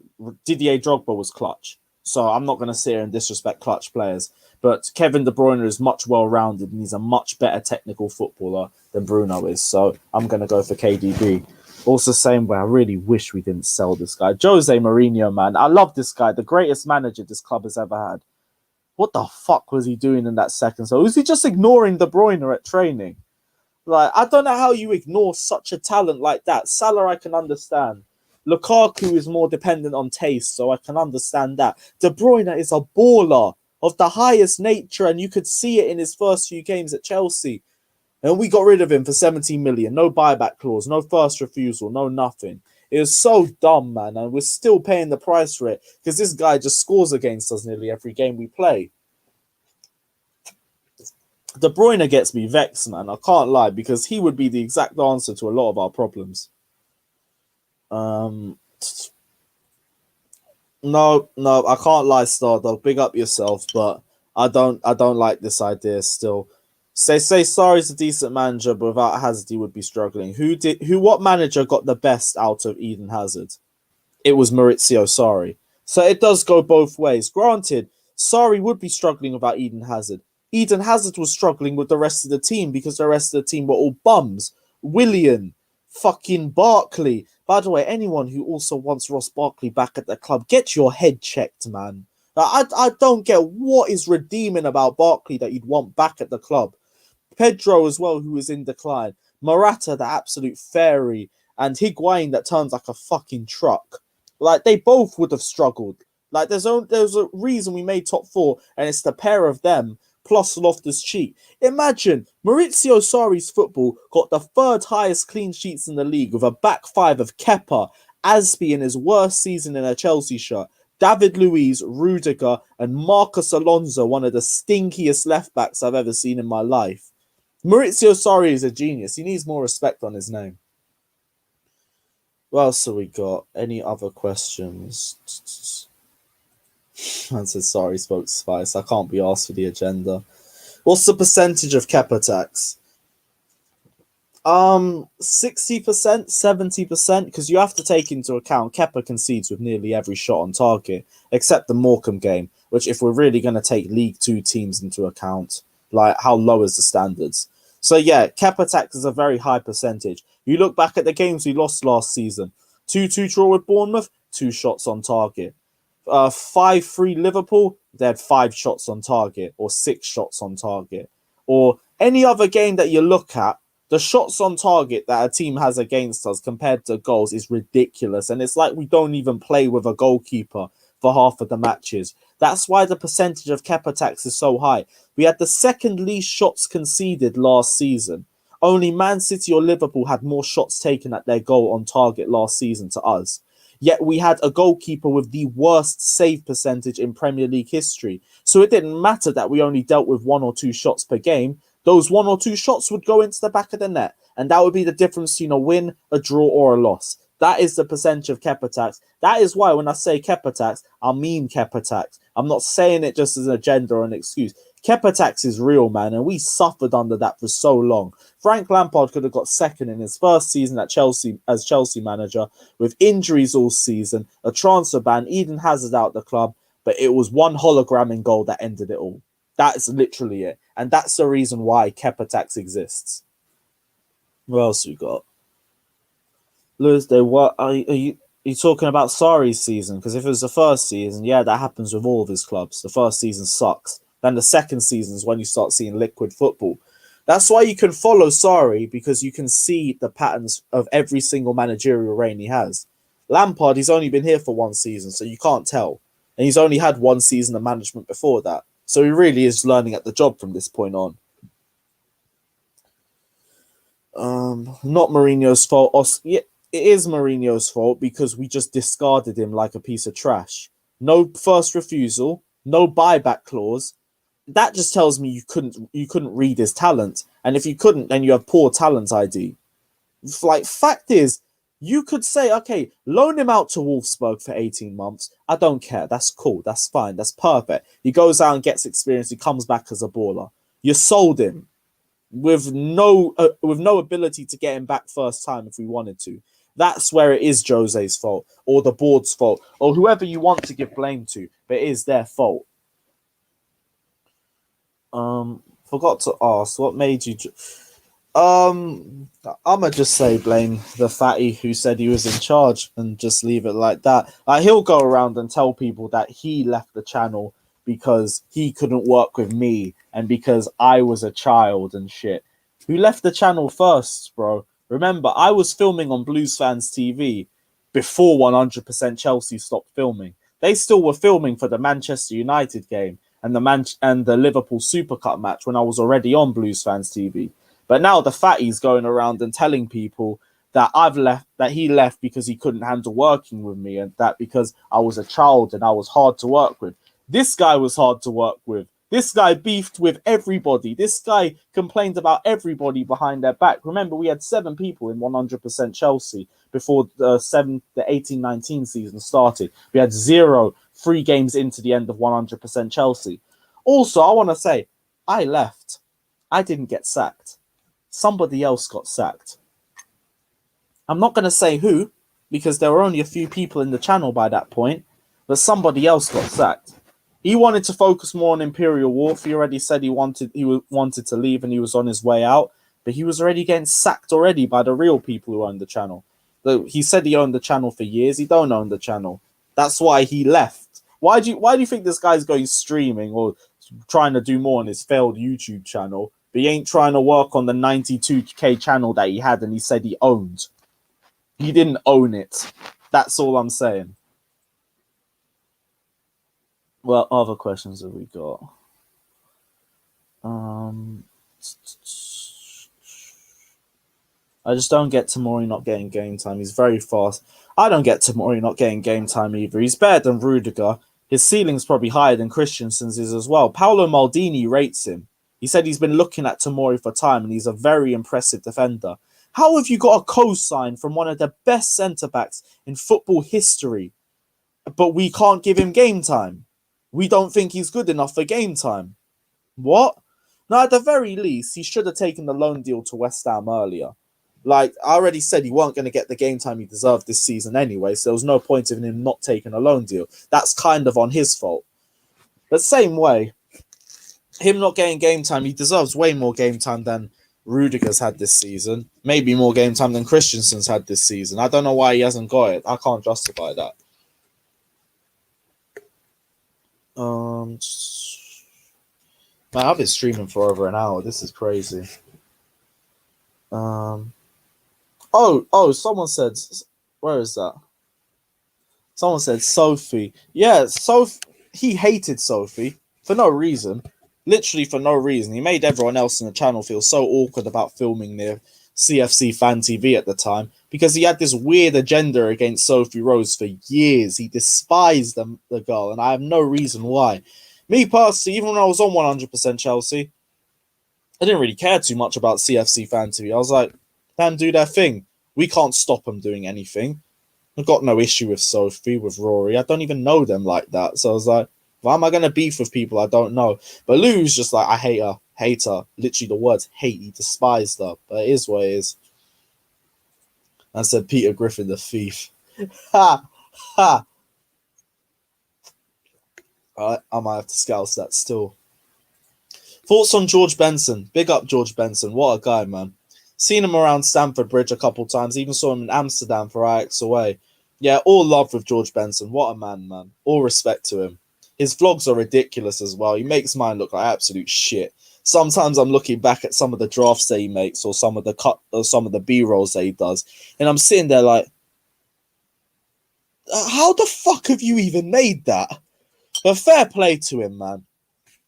Didier Drogba was clutch. So I'm not going to sit here and disrespect clutch players. But Kevin De Bruyne is much well-rounded and he's a much better technical footballer than Bruno is. So I'm going to go for KDB. Also, same way, I really wish we didn't sell this guy. Jose Mourinho, man. I love this guy. The greatest manager this club has ever had. What the fuck was he doing in that second? So was he just ignoring De Bruyne at training? Like, I don't know how you ignore such a talent like that. Salah, I can understand. Lukaku is more dependent on taste, so I can understand that. De Bruyne is a baller of the highest nature, and you could see it in his first few games at Chelsea. And we got rid of him for 17 million. No buyback clause, no first refusal, no nothing. It was so dumb, man, and we're still paying the price for it because this guy just scores against us nearly every game we play. De Bruyne gets me vexed, man. I can't lie, because he would be the exact answer to a lot of our problems. No, I can't lie, Stardog. Big up yourself, but I don't like this idea still. Say Sarri's a decent manager, but without Hazard he would be struggling. What manager got the best out of Eden Hazard? It was Maurizio Sarri. So it does go both ways. Granted, Sarri would be struggling without Eden Hazard. Eden Hazard was struggling with the rest of the team because the rest of the team were all bums. Willian, fucking Barkley. By the way, anyone who also wants Ross Barkley back at the club, get your head checked, man. I don't get what is redeeming about Barkley that you'd want back at the club. Pedro as well, who is in decline. Morata, the absolute fairy. And Higuain that turns like a fucking truck. Like, they both would have struggled. Like, there's a reason we made top 4, and it's the pair of them plus Loftus-Cheek. Imagine, Maurizio Sarri's football got the 3rd highest clean sheets in the league with a back 5 of Kepa, Aspi in his worst season in a Chelsea shirt, David Luiz, Rudiger, and Marcus Alonso, one of the stinkiest left backs I've ever seen in my life. Maurizio Sarri is a genius. He needs more respect on his name. What else have we got? Any other questions? I said sorry, spoke to Spice. I can't be asked for the agenda. What's the percentage of Kepa tax? 60%, 70%, because you have to take into account Kepa concedes with nearly every shot on target, except the Morecambe game, which if we're really going to take League 2 teams into account, like how low is the standards? So yeah, Kepa tax is a very high percentage. You look back at the games we lost last season, 2-2 draw with Bournemouth, 2 shots on target. 5-3 Liverpool, they had 5 shots on target or 6 shots on target. Or any other game that you look at, the shots on target that a team has against us compared to goals is ridiculous. And it's like we don't even play with a goalkeeper for half of the matches. That's why the percentage of Kepa tax is so high. We had the second least shots conceded last season. Only Man City or Liverpool had more shots taken at their goal on target last season to us. Yet we had a goalkeeper with the worst save percentage in Premier League history. So it didn't matter that we only dealt with 1 or 2 shots per game. Those 1 or 2 shots would go into the back of the net. And that would be the difference between a win, a draw, or a loss. That is the percentage of Kepa tax. That is why when I say Kepa tax, I mean Kepa tax. I'm not saying it just as an agenda or an excuse. Kepa tax is real, man, and we suffered under that for so long. Frank Lampard could have got second in his first season at Chelsea as Chelsea manager, with injuries all season, a transfer ban, Eden Hazard out the club, but it was one hologram in goal that ended it all. That's literally it. And that's the reason why Kepa tax exists. What else we got? Lewis, what are you talking about Sarri's season? Because if it was the first season, yeah, that happens with all of his clubs. The first season sucks. Then the second season is when you start seeing liquid football. That's why you can follow Sarri, because you can see the patterns of every single managerial reign he has. Lampard, he's only been here for 1 season, so you can't tell. And he's only had 1 season of management before that. So he really is learning at the job from this point on. Not Mourinho's fault. Yeah, it is Mourinho's fault because we just discarded him like a piece of trash. No first refusal, no buyback clause. That just tells me you couldn't read his talent, and if you couldn't, then you have poor talent ID. Like, fact is, you could say, okay, loan him out to Wolfsburg for 18 months. I don't care. That's cool. That's fine. That's perfect. He goes out and gets experience. He comes back as a baller. You sold him with no ability to get him back first time if we wanted to. That's where it is Jose's fault or the board's fault or whoever you want to give blame to, but it is their fault. Forgot to ask, what made you... I'ma just say blame the fatty who said he was in charge and just leave it like that. He'll go around and tell people that he left the channel because he couldn't work with me and because I was a child and shit. Who left the channel first, bro? Remember, I was filming on Blues Fans TV before 100% Chelsea stopped filming. They still were filming for the Manchester United game and the Liverpool Super Cup match when I was already on Blues Fans TV. But now the fatty's going around and telling people that he left because he couldn't handle working with me and that because I was a child and I was hard to work with. This guy was hard to work with. This guy beefed with everybody. This guy complained about everybody behind their back. Remember, we had 7 people in 100% Chelsea before the 18-19 season started. We had 0 3 games into the end of 100% Chelsea. Also, I want to say, I left. I didn't get sacked. Somebody else got sacked. I'm not going to say who, because there were only a few people in the channel by that point, but somebody else got sacked. He wanted to focus more on Imperial Wolf. He already said he wanted to leave and he was on his way out, but he was already getting sacked already by the real people who owned the channel. He said he owned the channel for years. He don't own the channel. That's why he left. Why do you think this guy's going streaming or trying to do more on his failed YouTube channel, but he ain't trying to work on the 92k channel that he had and he said he owned? He didn't own it. That's all I'm saying. What other questions have we got? I just don't get Tomori not getting game time. He's very fast. I don't get Tomori not getting game time either. He's better than Rudiger. His ceiling's probably higher than Christensen's is as well. Paolo Maldini rates him. He said he's been looking at Tomori for time and he's a very impressive defender. How have you got a co-sign from one of the best centre-backs in football history, but we can't give him game time? We don't think he's good enough for game time. What? Now, at the very least, he should have taken the loan deal to West Ham earlier. Like, I already said he weren't going to get the game time he deserved this season anyway, so there was no point in him not taking a loan deal. That's kind of on his fault. But same way, him not getting game time, he deserves way more game time than Rudiger's had this season. Maybe more game time than Christensen's had this season. I don't know why he hasn't got it. I can't justify that. Man, I've been streaming for over an hour. This is crazy. Someone said, where is that? Someone said Sophie. Yeah, he hated Sophie for no reason. Literally for no reason. He made everyone else in the channel feel so awkward about filming their CFC Fan TV at the time because he had this weird agenda against Sophie Rose for years. He despised the girl, and I have no reason why. Me personally, even when I was on 100% Chelsea, I didn't really care too much about CFC Fan TV. I was like, them do their thing. We can't stop them doing anything. I've got no issue with Sophie, with Rory. I don't even know them like that. So I was like, why am I going to beef with people I don't know? But Lou's just like, I hate her. Hate her. Literally the words hate. He despised her. But it is what it is. I said Peter Griffin the thief. Ha! Ha! I might have to scouse that still. Thoughts on George Benson? Big up George Benson. What a guy, man. Seen him around Stamford Bridge a couple times. Even saw him in Amsterdam for Ajax away. Yeah, all love with George Benson. What a man, man. All respect to him. His vlogs are ridiculous as well. He makes mine look like absolute shit. Sometimes I'm looking back at some of the drafts that he makes or some of the B-rolls that he does. And I'm sitting there like, how the fuck have you even made that? But fair play to him, man.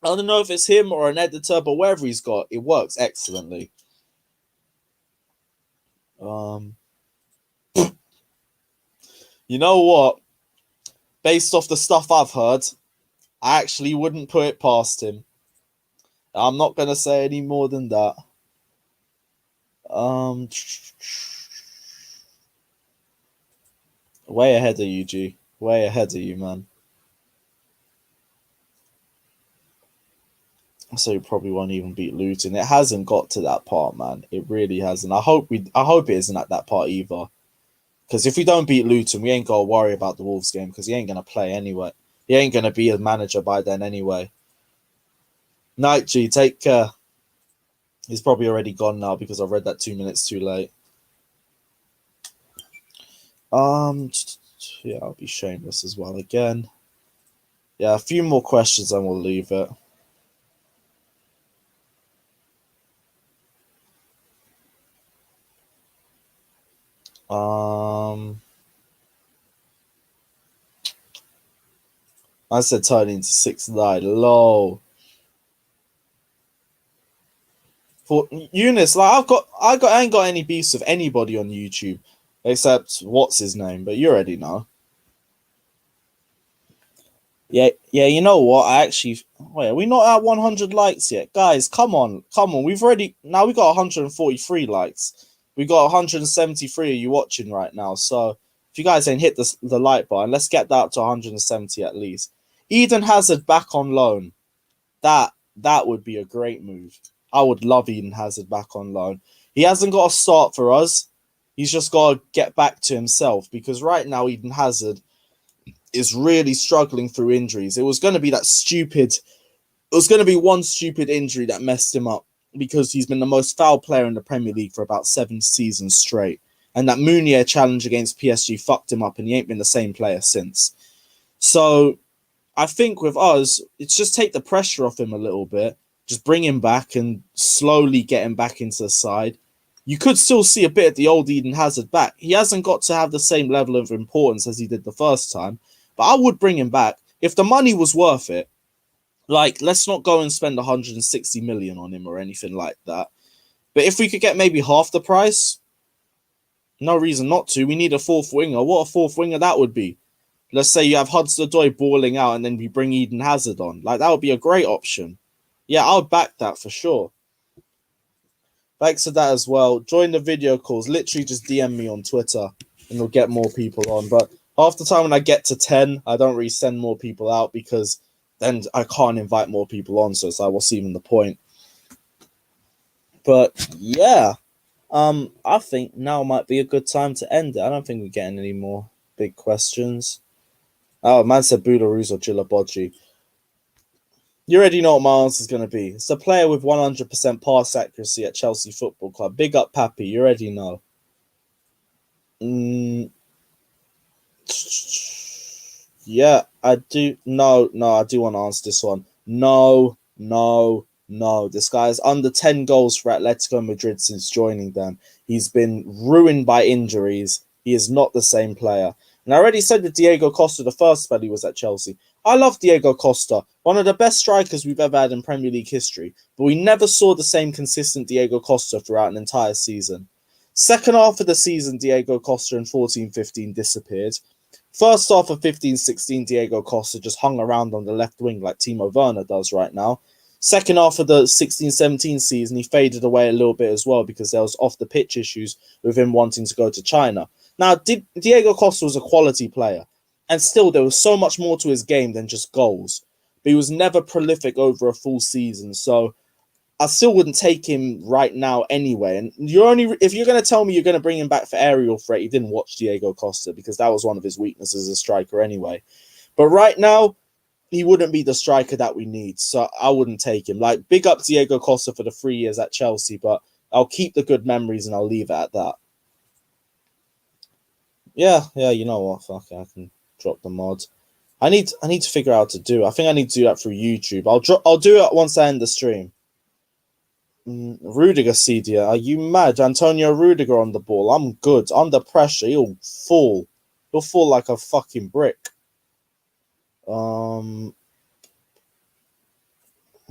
I don't know if it's him or an editor, but wherever he's got, it works excellently. You know what? Based off the stuff I've heard, I actually wouldn't put it past him. I'm not going to say any more than that. Way ahead of you, G. Way ahead of you, man. So you probably won't even beat Luton. It hasn't got to that part, man. It really hasn't. I hope it isn't at that part either. Because if we don't beat Luton, we ain't got to worry about the Wolves game because he ain't going to play anyway. He ain't going to be a manager by then anyway. Night, G. Take care. He's probably already gone now because I read that 2 minutes too late. Yeah, I'll be shameless as well again. Yeah, a few more questions and we'll leave it. I said turning into 6'9". Low. For Eunice, like I ain't got any beefs with anybody on YouTube except what's his name, but you already know. Yeah, you know what? Wait, are we not at 100 likes yet? Guys, come on. We got 143 likes. We got 173 of you watching right now. So if you guys ain't hit the like button, let's get that up to 170 at least. Eden Hazard back on loan. That would be a great move. I would love Eden Hazard back on loan. He hasn't got to start for us. He's just got to get back to himself because right now Eden Hazard is really struggling through injuries. It was going to be one stupid injury that messed him up because he's been the most foul player in the Premier League for about 7 seasons straight. And that Mounier challenge against PSG fucked him up and he ain't been the same player since. So I think with us, it's just take the pressure off him a little bit. Just bring him back and slowly get him back into the side. You could still see a bit of the old Eden Hazard back. He hasn't got to have the same level of importance as he did the first time. But I would bring him back. If the money was worth it, like, let's not go and spend 160 million on him or anything like that. But if we could get maybe half the price, No reason not to. We need a fourth winger. What a fourth winger that would be. Let's say you have Hudson-Odoi balling out and then we bring Eden Hazard on. Like, that would be a great option. Yeah, I would back that for sure. Thanks for that as well. Join the video calls. Literally just DM me on Twitter and we'll get more people on. But half the time when I get to 10, I don't really send more people out because then I can't invite more people on. So it's like, what's even the point? But yeah, I think now might be a good time to end it. I don't think we're getting any more big questions. Oh, man said Bularus or Gilabodji. You already know what my answer is going to be. It's a player with 100% pass accuracy at Chelsea Football Club. Big up, Pappy. You already know. Yeah, I do. No, I do want to answer this one. No. This guy is under 10 goals for Atletico Madrid since joining them. He's been ruined by injuries. He is not the same player. And I already said that Diego Costa, the first spell he was at Chelsea. I love Diego Costa, one of the best strikers we've ever had in Premier League history. But we never saw the same consistent Diego Costa throughout an entire season. Second half of the season, Diego Costa in 14-15 disappeared. First half of 15-16, Diego Costa just hung around on the left wing like Timo Werner does right now. Second half of the 16-17 season, he faded away a little bit as well because there was off-the-pitch issues with him wanting to go to China. Now, Diego Costa was a quality player, and still there was so much more to his game than just goals. But he was never prolific over a full season, so I still wouldn't take him right now anyway. And if you're going to tell me you're going to bring him back for aerial threat, you didn't watch Diego Costa because that was one of his weaknesses as a striker anyway. But right now, he wouldn't be the striker that we need, so I wouldn't take him. Like, big up Diego Costa for the 3 years at Chelsea, but I'll keep the good memories and I'll leave it at that. Yeah, you know what? Fuck it, I can drop the mod. I need to figure out how to do it. I think I need to do that through YouTube. I'll do it once I end the stream. Rudiger, Cedia, are you mad? Antonio Rudiger on the ball. I'm good. Under pressure, he'll fall. He'll fall like a fucking brick. No,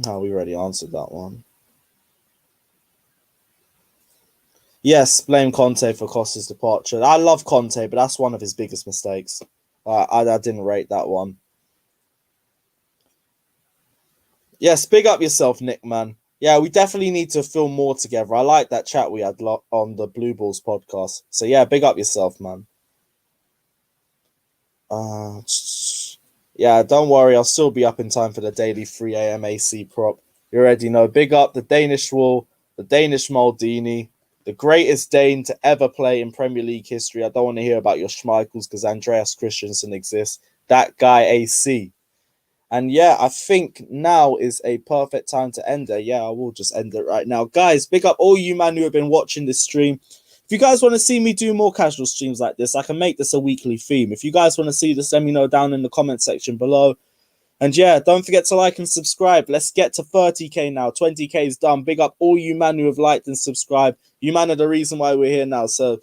we already answered that one. Yes, blame Conte for Costa's departure. I love Conte, but that's one of his biggest mistakes. I didn't rate that one. Yes, big up yourself, Nick, man. Yeah, we definitely need to film more together. I like that chat we had on the Blue Balls podcast. So yeah, big up yourself, man. Yeah, don't worry. I'll still be up in time for the daily 3 a.m. AC prop. You already know. Big up the Danish Wall, the Danish Maldini, the greatest Dane to ever play in Premier League history. I don't want to hear about your Schmeichels because Andreas Christensen exists. That guy AC. And yeah, I think now is a perfect time to end it. Yeah, I will just end it right now. Guys, big up all you man who have been watching this stream. If you guys want to see me do more casual streams like this, I can make this a weekly theme. If you guys want to see this, let me know down in the comment section below. And yeah, don't forget to like and subscribe. Let's get to 30k now. 20k is done. Big up all you man who have liked and subscribed. You man are the reason why we're here now. So